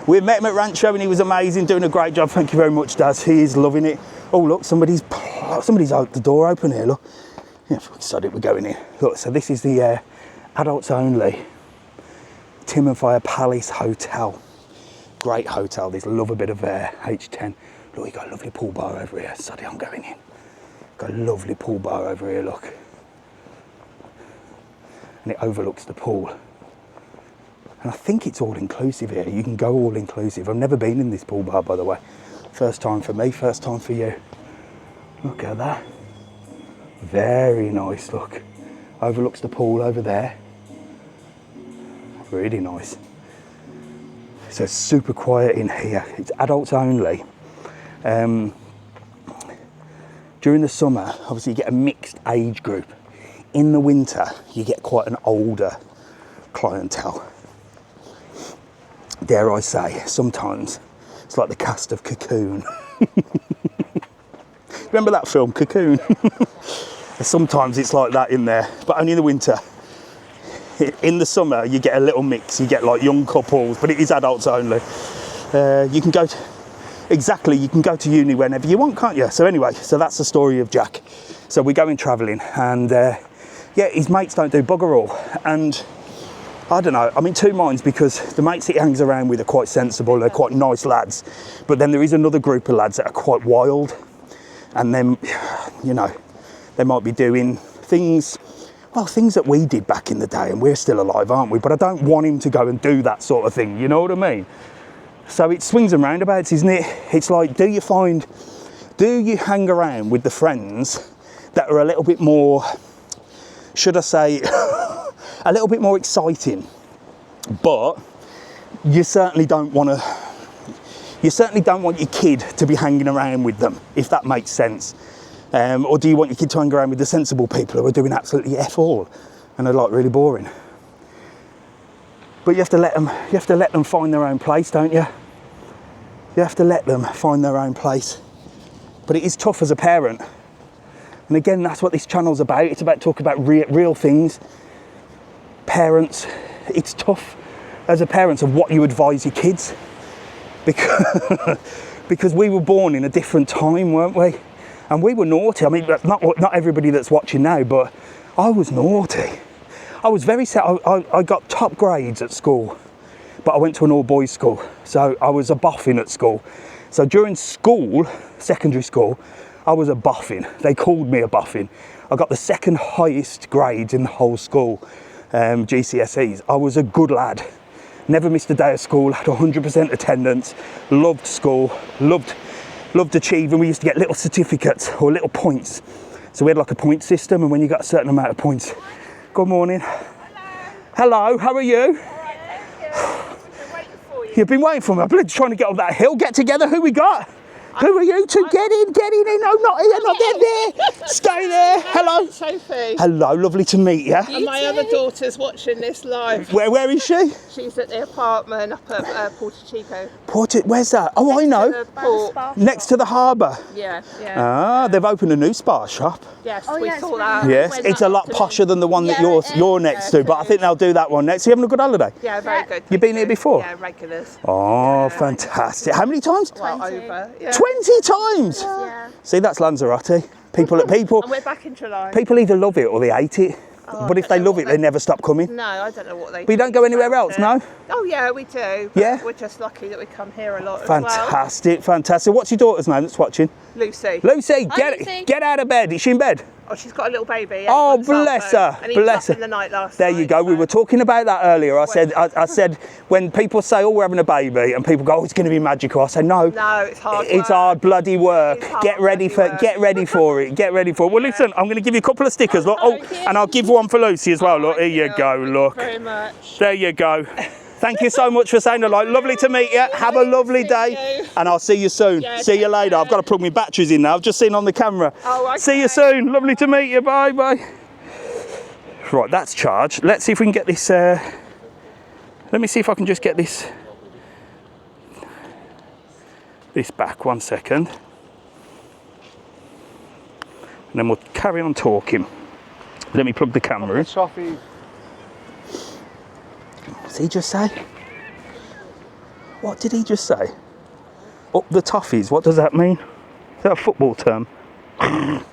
We met him at Rancho and he was amazing, doing a great job. Thank you very much, Daz. He is loving it. Oh, look, somebody's out the door open here, look. Yeah, sod it, we're going in. Look, so this is the adults only Tim and Fire Palace Hotel. Great hotel. They love a bit of H10. Look, you got a lovely pool bar over here. Sod it, I'm going in. Got a lovely pool bar over here, look. And it overlooks the pool. And I think it's all inclusive here. You can go all inclusive. I've never been in this pool bar, by the way. First time for me, first time for you. Look at that. Very nice, look. Overlooks the pool over there. Really nice. So it's super quiet in here. It's adults only. During the summer, obviously you get a mixed age group. In the winter, you get quite an older clientele. Dare I say, sometimes it's like the cast of Cocoon. Remember that film, Cocoon? Sometimes it's like that in there, but only in the winter. In the summer, you get a little mix. You get like young couples, but it is adults only. You can go exactly, you can go to uni whenever you want, can't you? So anyway, so that's the story of Jack. So we're going travelling, and yeah, his mates don't do bugger all. And I don't know, I'm in two minds, because the mates he hangs around with are quite sensible, they're quite nice lads. But then there is another group of lads that are quite wild. And then, you know, they might be doing things, well, things that we did back in the day, and we're still alive, aren't we? But I don't want him to go and do that sort of thing, you know what I mean? So it swings and roundabouts, isn't it? It's like, do you hang around with the friends that are a little bit more, should I say, a little bit more exciting, but you certainly don't want your kid to be hanging around with them, if that makes sense. Or do you want your kid to hang around with the sensible people who are doing absolutely F all and are like really boring? But you have to let them find their own place, don't you? You have to let them find their own place. But it is tough as a parent. And again, that's what this channel's about. It's about talking about real things. Parents, it's tough as a parent of what you advise your kids. Because we were born in a different time, weren't we? And we were naughty. I mean, not everybody that's watching now, but I was naughty. I was very sad. I got top grades at school, but I went to an all-boys school. So I was a boffin at school. So during school, secondary school, I was a boffin. They called me a boffin. I got the second highest grades in the whole school, GCSEs. I was a good lad. Never missed a day of school, had 100% attendance, loved school, loved achieving. We used to get little certificates or little points. So we had like a point system, and when you got a certain amount of points. Good morning. Hello, how are you? You've been waiting for me. I've been trying to get up that hill. Get together. Who we got? Who are you two? Get in. No, not here, not there. Stay there. Hello. Sophie. Hello, lovely to meet you. And my other daughter's watching this live. Where is she? She's at the apartment up at Porto Chico. Where's that? Oh, I know. Next to the harbour. Yeah. Ah, they've opened a new spa shop. Yes, we saw that. Yes, it's a lot posher than the one that you're next to, but I think they'll do that one next. So you having a good holiday? Yeah, very good. You've been here before? Yeah, regulars. Oh, fantastic. How many times? Well, over. Yeah. 20 times? Yeah. See, that's Lanzarote. People. And we're back in July. People either love it or they hate it. But if they love it, they never stop coming. No, I don't know what they do. But you don't go anywhere else, no? Oh, yeah, we do. Yeah? We're just lucky that we come here a lot Fantastic, fantastic. What's your daughter's name that's watching? Lucy. Lucy, Lucy. get out of bed. Is she in bed? Oh, she's got a little baby. Oh, bless her. And he was up in the night last There night. you go. We were talking about that earlier. I said when people say, oh, we're having a baby, and people go, oh, it's going to be magical. I say, no. No, it's hard work. It's hard bloody work. It's hard Get ready for it. Get ready for it. Well, listen, I'm going to give you a couple of stickers. Look. Oh, and I'll give one for Lucy as well. Look, here you go. Look. Thank you very much. There you go. Thank you so much for saying hello. Lovely to meet you. Have a lovely day. And I'll see you soon. Yeah, see you later. I've got to plug my batteries in now. I've just seen on the camera. Oh, okay. See you soon. Lovely to meet you. Bye. Right, that's charged. Let's see if we can get this. Let me see if I can just get this back. 1 second. And then we'll carry on talking. Let me plug the camera in. What did he just say? What did he just say? Up the toffees, what does that mean? Is that a football term?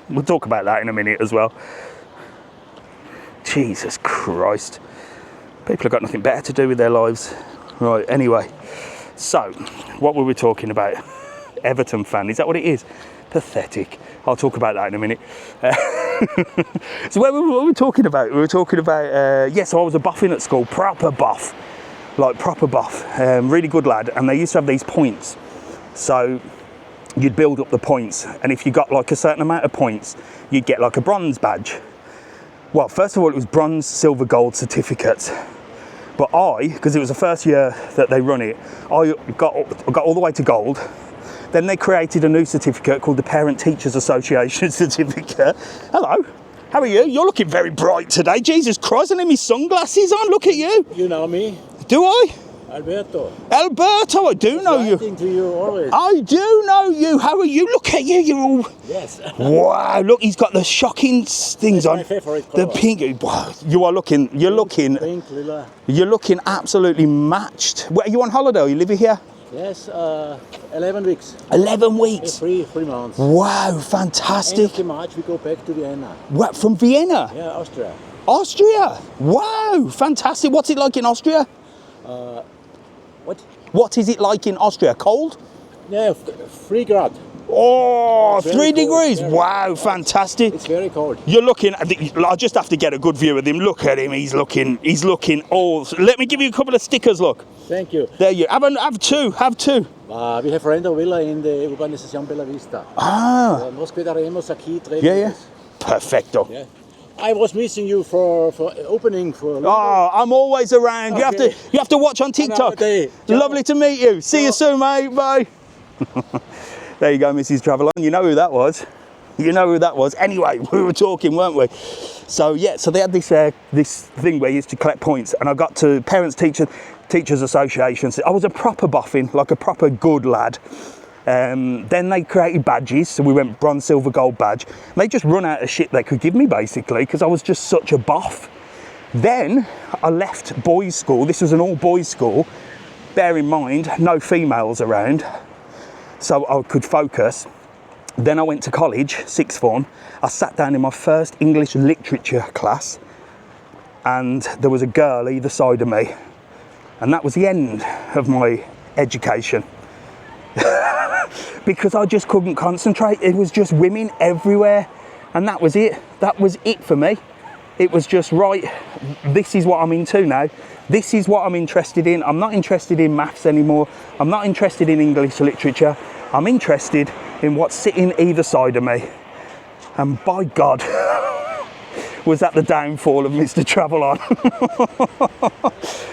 We'll talk about that in a minute as well. Jesus Christ. People have got nothing better to do with their lives. Right, anyway. So, what were we talking about? Everton fan, is that what it is? Pathetic. I'll talk about that in a minute. So what were we talking about? We were talking about, yes, so I was a boffin at school, proper buff. Really good lad. And they used to have these points. So you'd build up the points. And if you got like a certain amount of points, you'd get like a bronze badge. Well, first of all, it was bronze, silver, gold certificates. But because it was the first year that they run it, I got all the way to gold. Then they created a new certificate called the Parent Teachers Association certificate. Hello, how are you? You're looking very bright today. Jesus Christ, I need my sunglasses on. Look at you. You know me? Do I? Alberto. Alberto, I do know you. Writing to you always. I do know you. How are you? Look at you. You're all... Yes. Wow, look, he's got the shocking things That's on. my favorite The colour. pink. Wow, you're looking Pink, lila. absolutely matched. Where, are you on holiday or you live here? Yes, 11 weeks. 11 weeks. Three months. Wow, End fantastic. of March we go back to Vienna. What, from Vienna? Yeah, Austria. Austria? Wow, fantastic. What's it like in Austria? What? What is it like in Austria? Cold? Yeah, 3 grad. Oh, It's 3 very cold, degrees. very Wow, fantastic. It's very cold. You're looking at I just have to get a good view of him. Look at him. He's looking all. Let me give you a couple of stickers, look. Thank you. There you have two. We have rental villa in the Urbanización Bella Vista. Ah. Nos quedaremos aquí 3 Yeah. meses. Perfecto. Yeah. I was missing you for opening for. Oh, I'm always around. Okay. You have to watch on TikTok. Okay. Ciao. Lovely to meet you. See you soon, mate. Bye. There you go, Mrs TravelON. You know who that was. You know who that was. Anyway, we were talking, weren't we? So yeah, so they had this thing where you used to collect points, and I got to teachers associations. I was a proper boffin, like a proper good lad. Then they created badges, so we went bronze, silver, gold badge. And they just run out of shit they could give me, basically, because I was just such a boff. Then I left boys' school. This was an all-boys school. Bear in mind, no females around, so I could focus. Then I went to college, sixth form. I sat down in my first English literature class, and there was a girl either side of me, and that was the end of my education. Because I just couldn't concentrate. It was just women everywhere, and that was it. That was it for me. It was just, right, this is what I'm into now. This is what I'm interested in. I'm not interested in maths anymore. I'm not interested in English literature. I'm interested in what's sitting either side of me. And by God, was that the downfall of Mr TravelON.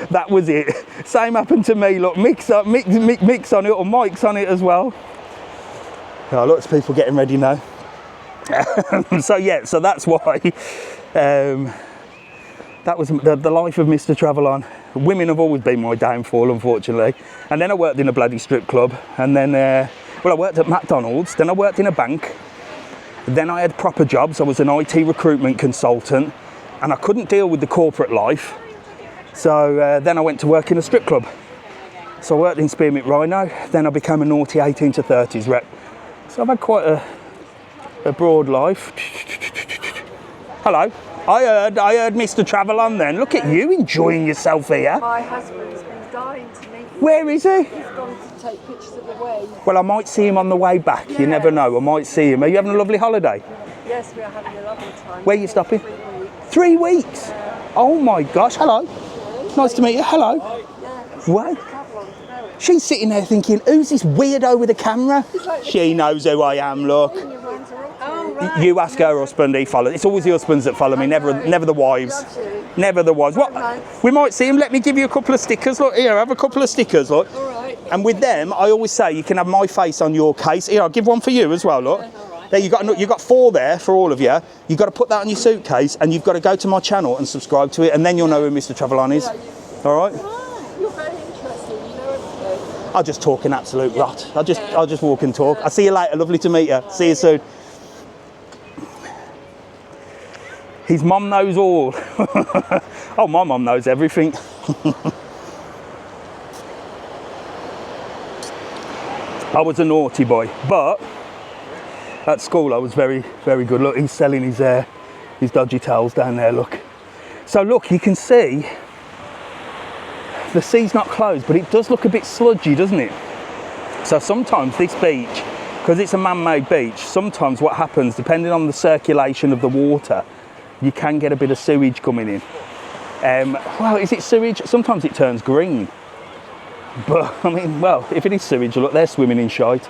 That was it. Same happened to me. Look, mix on it, or Mike's on it as well. Oh, look, there's people getting ready now. So yeah, so that's why that was the life of Mr TravelON. Women have always been my downfall, unfortunately. And then I worked in a bloody strip club, and then I worked at McDonald's, then I worked in a bank, then I had proper jobs. I was an IT recruitment consultant, and I couldn't deal with the corporate life, so then I went to work in a strip club. So I worked in Spearmint Rhino, then I became a naughty 18 to 30s rep. So I've had quite a broad life. Hello. I heard Mr TravelON then. Look at you enjoying yourself here. My husband's been dying to meet you. Where is he? He's gone to take pictures of the wave. Well, I might see him on the way back. You never know. I might see him. Are you having a lovely holiday? Yes, we are having a lovely time. Where are you stopping? 3 weeks. 3 weeks? Oh my gosh. Hello. Nice to meet you. Hello. What? She's sitting there thinking, who's this weirdo with a camera? She knows who I am, look. Oh, right. You ask her husband, he follows. It's always the husbands that follow me, never the wives. Never the wives. What? We might see him. Let me give you a couple of stickers. Look, here, have a couple of stickers, look. All right. And with them, I always say you can have my face on your case. Here, I'll give one for you as well, look. There, you got 4 there for all of you. You've got to put that on your suitcase, and you've got to go to my channel and subscribe to it, and then you'll know who Mr TravelON is. All right? You're very interesting. You know everything. I'll just talk an absolute rot. I'll just walk and talk. I'll see you later. Lovely to meet you. See you soon. His mum knows all. Oh, my mum knows everything. I was a naughty boy, but at school I was very, very good. Look, he's selling his dodgy towels down there, look. So look, you can see the sea's not closed, but it does look a bit sludgy, doesn't it? So sometimes this beach, because it's a man-made beach, sometimes what happens, depending on the circulation of the water, you can get a bit of sewage coming in. Well, is it sewage? Sometimes it turns green. But, I mean, well, if it is sewage, look, they're swimming in shite.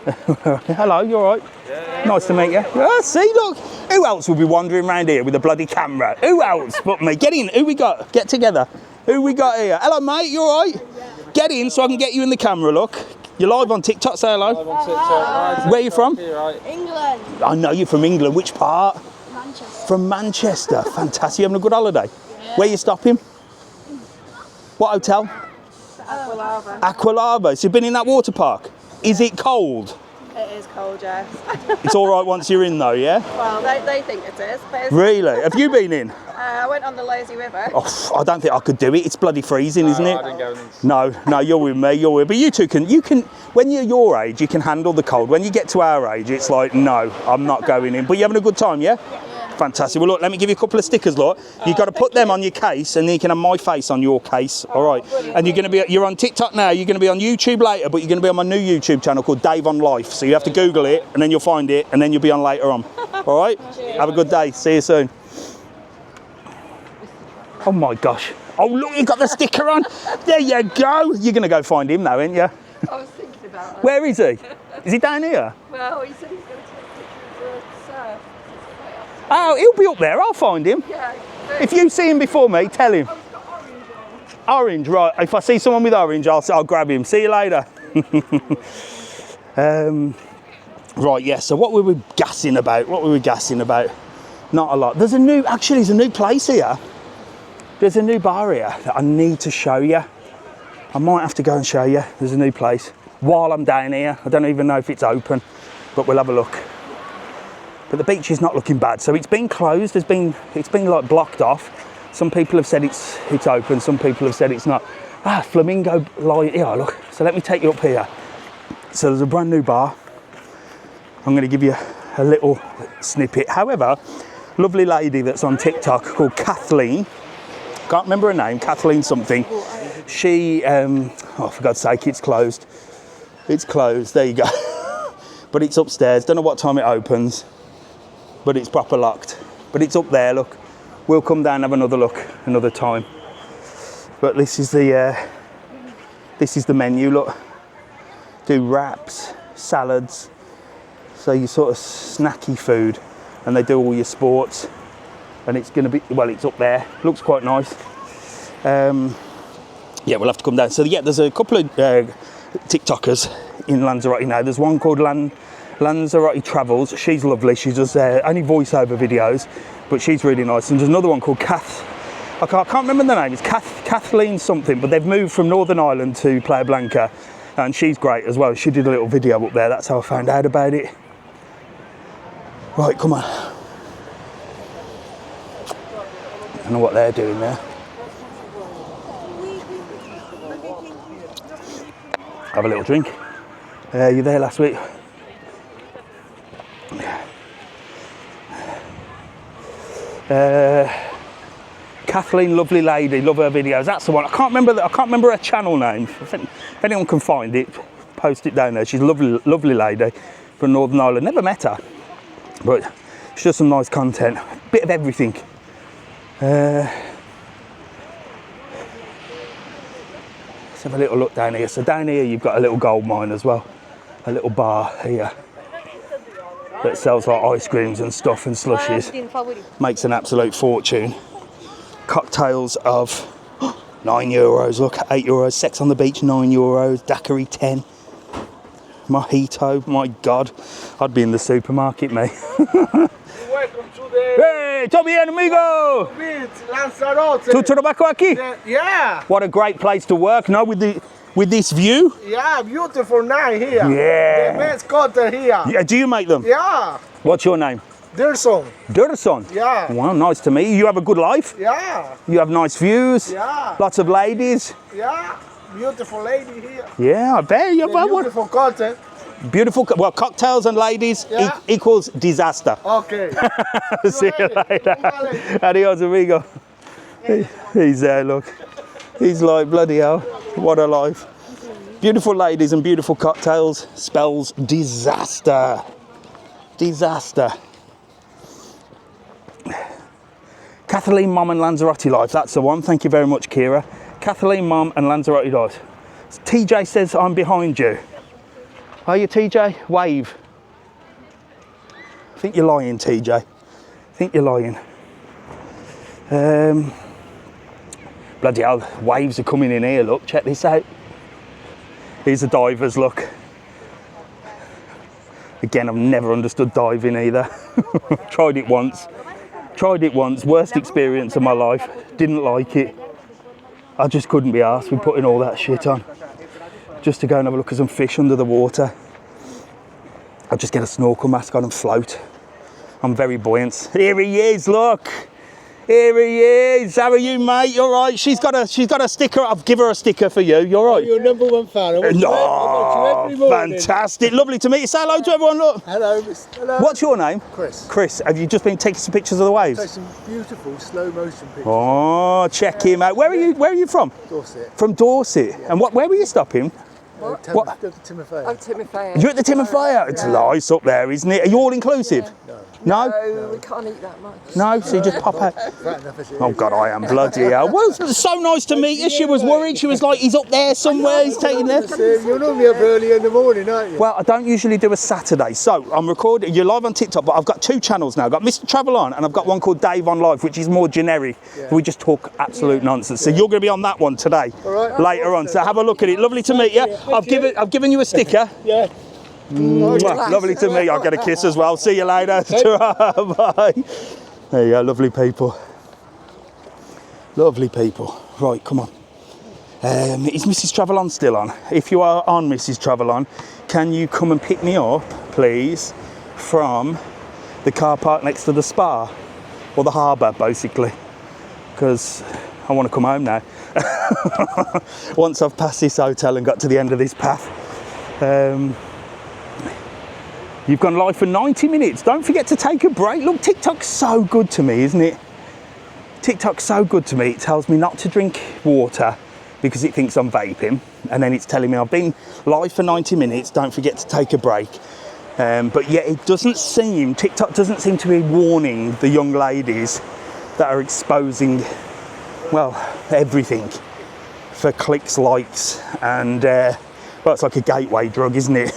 Hello, you all right? Yeah. Nice to meet you. Ah, see, look. Who else will be wandering around here with a bloody camera? Who else but me? Get in. Who we got? Get together. Who we got here? Hello, mate. You all right? Yeah. Get in so I can get you in the camera, look. You're live on TikTok. Say hello. Live on TikTok. Where are you from? England. I know you're from England. Which part? Manchester. From Manchester. Fantastic. You having a good holiday? Yeah. Where are you stopping? What hotel? Aqualava. Aqualava. So you've been in that water park? Is it cold? It is cold, yes. It's all right once you're in though, yeah? Well, they think it is. But it's, Really? Have you been in? I went on the lazy river. Oh, I don't think I could do it. It's bloody freezing, isn't it? I didn't go in. No, you're with me, you're with me. But you two can, when you're your age, you can handle the cold. When you get to our age, it's like, no, I'm not going in. But you're having a good time, yeah? Fantastic. Well, look, let me give you a couple of stickers, look. You've got to put them on your case, and then you can have my face on your case, all right? And you're on TikTok now, you're going to be on YouTube later, but you're going to be on my new YouTube channel called Dave OnLife. So you have to Google it, and then you'll find it, and then you'll be on later on. All right? Have a good day. See you soon. Oh my gosh. Oh, look, you got the sticker on. There you go. You're going to go find him now, ain't you? I was thinking about that. Where is he? Is he down here? Well, he said he's going to take pictures of the surf. Oh, he'll be up there. I'll find him. Yeah. If you see him before me, tell him. Oh, he's got orange on. Orange, right. If I see someone with orange, I'll grab him. See you later. Right, yeah, so what were we gassing about? Not a lot. There's a new place here. There's a new bar here that I need to show you. I might have to go and show you. There's a new place while I'm down here. I don't even know if it's open, but we'll have a look. But the beach is not looking bad. So it's been closed. It's been like blocked off. Some people have said it's open. Some people have said it's not. Flamingo light. Yeah, look. So let me take you up here. So there's a brand new bar. I'm going to give you a little snippet. However, lovely lady that's on TikTok called Kathleen. Can't remember her name. Kathleen something. She, oh, for God's sake, it's closed. It's closed. There you go. But it's upstairs. Don't know what time it opens. But it's proper locked. But it's up there, look. We'll come down and have another look another time. But this is the menu, look. Do wraps, salads. So you sort of snacky food. And they do all your sports. And it's going to be, well, it's up there. Looks quite nice. Yeah, we'll have to come down. So yeah, there's a couple of TikTokers in Lanzarote now. There's one called Lanzarote Travels. She's lovely. She does only voiceover videos, but she's really nice. And there's another one called I can't remember the name. It's Kathleen something, but they've moved from Northern Ireland to Playa Blanca, and she's great as well. She did a little video up there. That's how I found out about it. Right, come on. I don't know what they're doing there. Have a little drink. You there last week? Kathleen, lovely lady, love her videos. That's the one. I can't remember her channel name. If anyone can find it, post it down there. She's a lovely lady from Northern Ireland. Never met her, but she does some nice content. Bit of everything. Let's have a little look down here. So down here you've got a little gold mine as well. A little bar here that sells like ice creams and stuff and slushies. Makes an absolute fortune. Cocktails of €9, look, €8. Sex on the beach, €9. Daiquiri, 10. Mojito, my God. I'd be in the supermarket, mate. Welcome to the Hey, todo bien, amigo? beach, Lanzarote. Tu trabajo aquí? Yeah, What a great place to work, no? With this view? yeah, beautiful night here. Yeah. The best cutter here. Yeah, do you make them? Yeah, What's your name? Derson. Durson. Yeah. Well, nice to meet you. You have a good life? Yeah, You have nice views? yeah, Lots of ladies? yeah. Beautiful lady here. Yeah, I bet. You The have one. beautiful cutter. Beautiful. Well, cocktails and ladies Yeah. equals disaster. Okay. See you later. Adios, amigo. He's there, look. He's like, bloody hell, what a life. Beautiful ladies and beautiful cocktails spells disaster. Disaster. Kathleen Mom and Lanzarote Life, that's the one. Thank you very much, Kira. Kathleen Mom and Lanzarote Life. TJ says I'm behind you. Are you, TJ? Wave. I think you're lying, TJ. I think you're lying. Bloody hell, waves are coming in here, look, check this out. Here's the divers, look. Again, I've never understood diving either. Tried it once, worst experience of my life. Didn't like it. I just couldn't be arsed with putting all that shit on. Just to go and have a look at some fish under the water. I'll just get a snorkel mask on and float. I'm very buoyant. Here he is, look. Here he is. How are you, mate? You're right. She's got a sticker. I'll give her a sticker for you. You're right. You're number one fan. I watch you every morning. Fantastic. Lovely to meet you. Say hello to everyone. Look. Hello. Hello. What's your name? Chris. Chris. Have you just been taking some pictures of the waves? Take some beautiful slow motion pictures. Oh, check him out. Where are you from? Dorset. From Dorset. Yeah. And where were you stopping? What? Timothy. Oh, Timothy. You're at the Timothy. It's nice up there, isn't it? Are you all inclusive? Yeah. No? No, we can't eat that much. No, so you just pop out. Oh God, I am bloody hell. Well, it's so nice to meet you. She was worried. She was like, he's up there somewhere. He's taking there. You're normally up early in the morning, aren't you? Well, I don't usually do a Saturday, so I'm recording. You're live on TikTok, but I've got 2 channels now. I've got Mr TravelON and I've got one called Dave OnLife, which is more generic. Yeah. We just talk absolute nonsense. So you're going to be on that one today, later on. So have a look at it. Lovely to meet you. I've given you a sticker. Yeah. Lovely to meet you. I'll get a kiss as well. See you later. Bye. There you go. Lovely people. Lovely people. Right, come on. Is Mrs TravelON still on? If you are on Mrs TravelON, can you come and pick me up, please, from the car park next to the spa, or the harbour, basically, because I want to come home now. Once I've passed this hotel and got to the end of this path. You've gone live for 90 minutes. Don't forget to take a break. Look, TikTok's so good to me, isn't it? TikTok's so good to me. It tells me not to drink water because it thinks I'm vaping. And then it's telling me I've been live for 90 minutes. Don't forget to take a break. But yet TikTok doesn't seem to be warning the young ladies that are exposing, well, everything for clicks, likes, and, well, it's like a gateway drug, isn't it?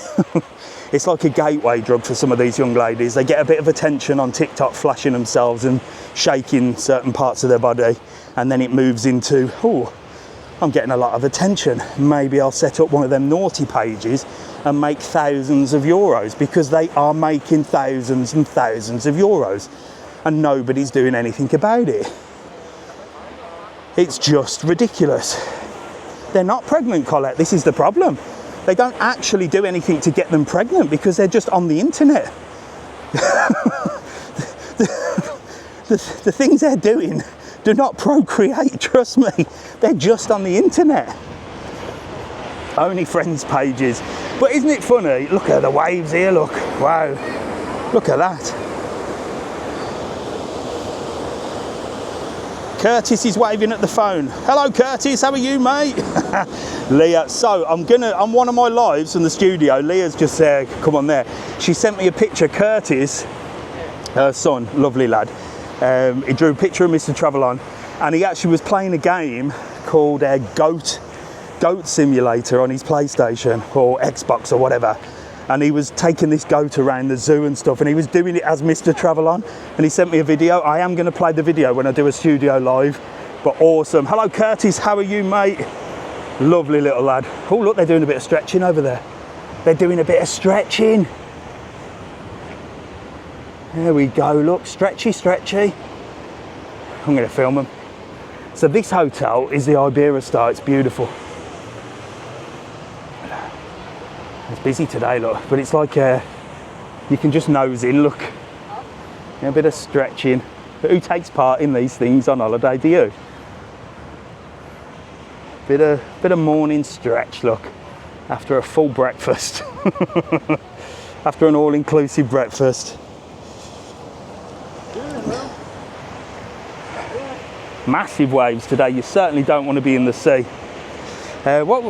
It's like a gateway drug for some of these young ladies. They get a bit of attention on TikTok, flashing themselves and shaking certain parts of their body, and then it moves into, oh, I'm getting a lot of attention. Maybe I'll set up one of them naughty pages and make thousands of euros, because they are making thousands and thousands of euros and nobody's doing anything about it. It's just ridiculous. They're not pregnant, Colette. This is the problem. They don't actually do anything to get them pregnant because they're just on the internet. the things they're doing do not procreate, trust me. They're just on the internet. Only friends pages. But isn't it funny? Look at the waves here, look. Wow. Look at that. Curtis is waving at the phone. Hello Curtis, how are you, mate? Leah, so I'm one of my lives in the studio. Leah's just come on there. She sent me a picture. Curtis, her son, lovely lad. He drew a picture of Mr TravelON, and he actually was playing a game called Goat Simulator on his PlayStation or Xbox or whatever. And he was taking this goat around the zoo and stuff, and he was doing it as Mr TravelON, and he sent me a video. I am going to play the video when I do a studio live, but awesome. Hello Curtis, how are you, mate? Lovely little lad. Oh look, they're doing a bit of stretching over there. They're doing a bit of stretching. There we go, look, stretchy, stretchy. I'm going to film them. So this hotel is the Iberia Star. It's beautiful. It's busy today, look, but it's like you can just nose in, look. A bit of stretching. But who takes part in these things on holiday? Do you? Bit of morning stretch, look, after a full breakfast. After an all-inclusive breakfast. Massive waves today. You certainly don't want to be in the sea. What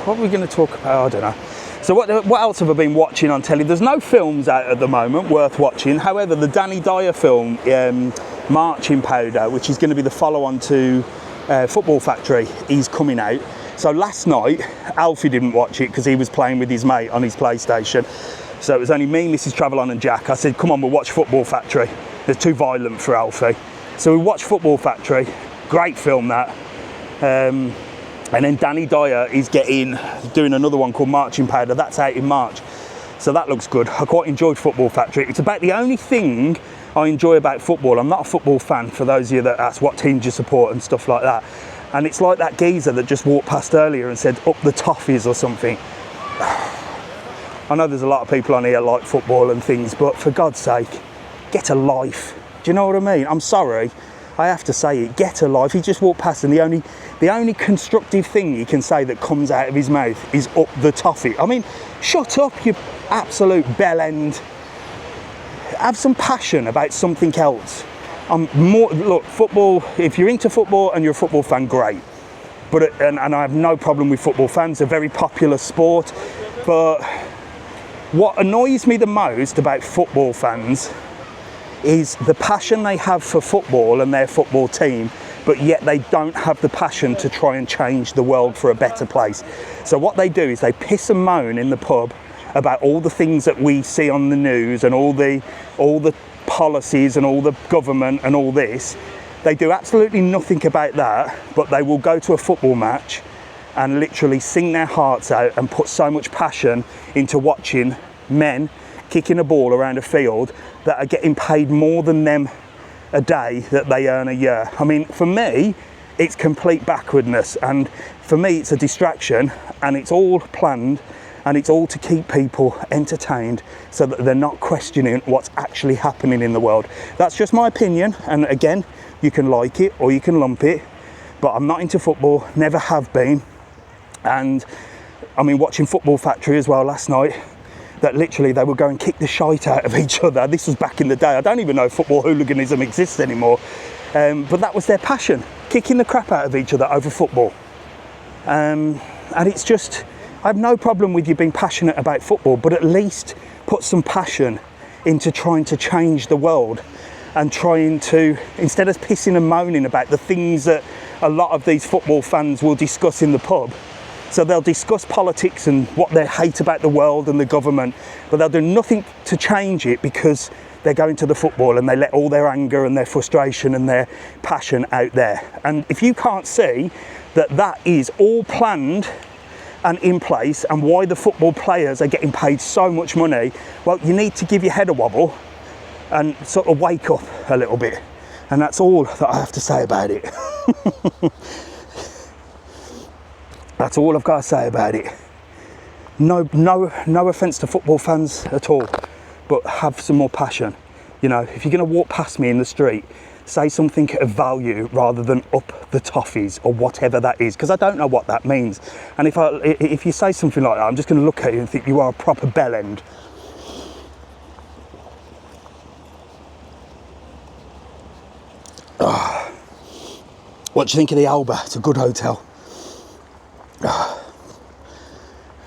are we going to talk about? I don't know. So what else have I been watching on telly? There's no films out at the moment worth watching. However, the Danny Dyer film, Marching Powder, which is going to be the follow-on to Football Factory, is coming out. So last night, Alfie didn't watch it because he was playing with his mate on his PlayStation. So it was only me, Mrs TravelON and Jack. I said, come on, we'll watch Football Factory. It's too violent for Alfie. So we watched Football Factory. Great film, that. And then Danny Dyer is doing another one called Marching Powder. That's out in March. So that looks good. I quite enjoyed Football Factory. It's about the only thing I enjoy about football. I'm not a football fan, for those of you that ask what team do you support and stuff like that. And it's like that geezer that just walked past earlier and said, up the Toffees or something. I know there's a lot of people on here like football and things, but for God's sake, get a life. Do you know what I mean? I'm sorry, I have to say it, get a life. He just walked past and the only constructive thing he can say that comes out of his mouth is up the toffee. I mean, shut up, you absolute bell end. Have some passion about something else. Look, football, if you're into football and you're a football fan, great. But and I have no problem with football fans, a very popular sport. But what annoys me the most about football fans is the passion they have for football and their football team, but yet they don't have the passion to try and change the world for a better place. So what they do is they piss and moan in the pub about all the things that we see on the news and all the policies and all the government and all this. They do absolutely nothing about that, but they will go to a football match and literally sing their hearts out and put so much passion into watching men kicking a ball around a field that are getting paid more than them a day that they earn a year. I mean, for me, it's complete backwardness, and for me it's a distraction, and it's all planned, and it's all to keep people entertained so that they're not questioning what's actually happening in the world. That's just my opinion, and again, you can like it or you can lump it, but I'm not into football, never have been. And I mean, watching Football Factory as well last night, that literally they would go and kick the shite out of each other. This was back in the day. I don't even know if football hooliganism exists anymore, but that was their passion, kicking the crap out of each other over football. And it's just, I have no problem with you being passionate about football, but at least put some passion into trying to change the world and trying to, instead of pissing and moaning about the things that a lot of these football fans will discuss in the pub. So they'll discuss politics and what they hate about the world and the government, but they'll do nothing to change it because they're going to the football and they let all their anger and their frustration and their passion out there. And if you can't see that that is all planned and in place, and why the football players are getting paid so much money, well, you need to give your head a wobble and sort of wake up a little bit. And that's all that I have to say about it. That's all I've got to say about it. No offence to football fans at all, but have some more passion. You know, if you're going to walk past me in the street, say something of value rather than up the toffees or whatever that is, because I don't know what that means. And if you say something like that, I'm just going to look at you and think you are a proper bell end. What do you think of the Alba? It's a good hotel.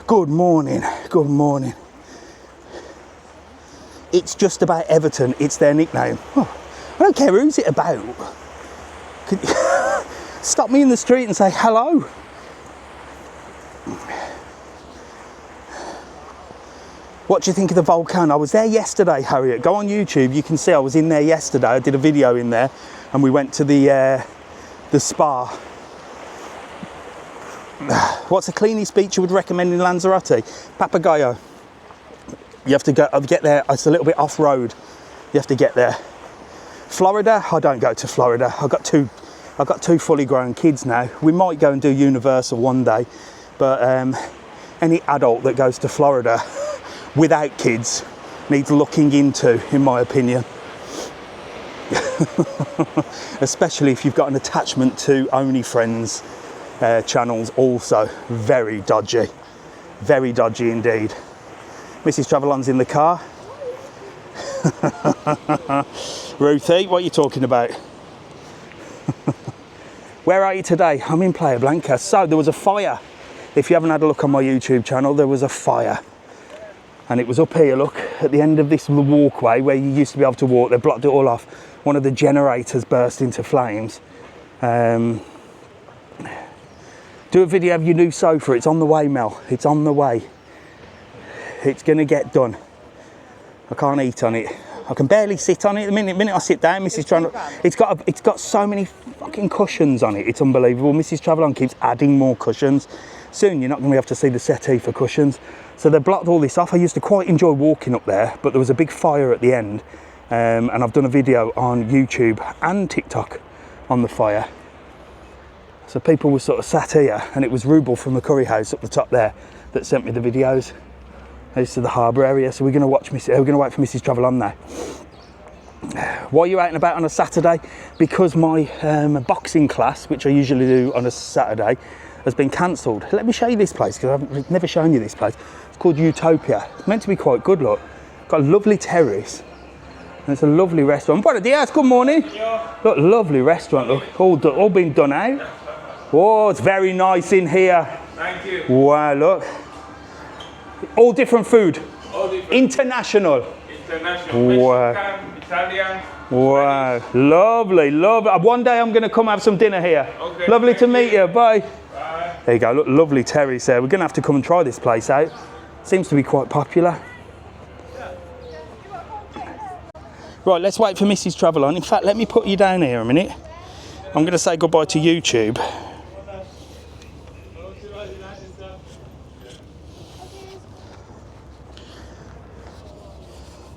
Good morning, good morning. It's just about Everton, it's their nickname. Oh, I don't care who's it about. Could you stop me in the street and say hello? What do you think of the volcano? I was there yesterday, Harriet. Go on YouTube, you can see I was in there yesterday. I did a video in there and we went to the spa. What's the cleanest beach you would recommend in Lanzarote? Papagayo. You have to get there. It's a little bit off-road. You have to get there. Florida, I don't go to Florida. I've got two fully grown kids now. We might go and do Universal one day, but any adult that goes to Florida without kids needs looking into, in my opinion. Especially if you've got an attachment to OnlyFriends channels, also very dodgy indeed. Mrs TravelON's in the car. Ruthie, what are you talking about? Where are you today? I'm in Playa Blanca. So there was a fire. If you haven't had a look on my YouTube channel, there was a fire. And it was up here, look, at the end of this walkway where you used to be able to walk. They blocked it all off. One of the generators burst into flames. Do a video of your new sofa. It's on the way, Mel. It's on the way. It's going to get done. I can't eat on it. I can barely sit on it. The minute I sit down, Mrs. TravelON, it's got so many fucking cushions on it. It's unbelievable. Mrs. TravelON keeps adding more cushions. Soon you're not going to have to see the settee for cushions. So they blocked all this off. I used to quite enjoy walking up there, but there was a big fire at the end. And I've done a video on YouTube and TikTok on the fire. So people were sort of sat here, and it was Rubel from the curry house up the top there that sent me the videos. This is the harbour area, so we're going to wait for Mrs TravelON now. Why are you out and about on a Saturday? Because my boxing class, which I usually do on a Saturday, has been cancelled. Let me show you this place, because I've never shown you this place. It's called Utopia. It's meant to be quite good, look. Got a lovely terrace. And it's a lovely restaurant. Buenos dias, good morning. Look, lovely restaurant, look. All been done out. Oh, it's very nice in here. Thank you. Wow, look. All different food. All different. International. International. Wow. Mexican, Italian. Wow, lovely, lovely. One day I'm going to come have some dinner here. Okay, Lovely to meet you. Bye. Bye. There you go, look, lovely terrace there. We're going to have to come and try this place out. Seems to be quite popular. Right, let's wait for Mrs TravelON. In fact, let me put you down here a minute. I'm going to say goodbye to YouTube.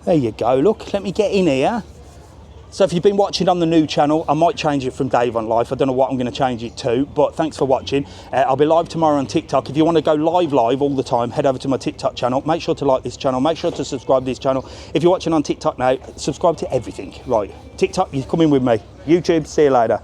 There you go, look, let me get in here. So if you've been watching on the new channel, I might change it from Dave OnLife. I don't know what I'm going to change it to, but thanks for watching. I'll be live tomorrow on TikTok. If you want to go live all the time, head over to my TikTok channel. Make sure to like this channel. Make sure to subscribe to this channel. If you're watching on TikTok now, subscribe to everything. Right, TikTok, you're coming with me. YouTube, see you later.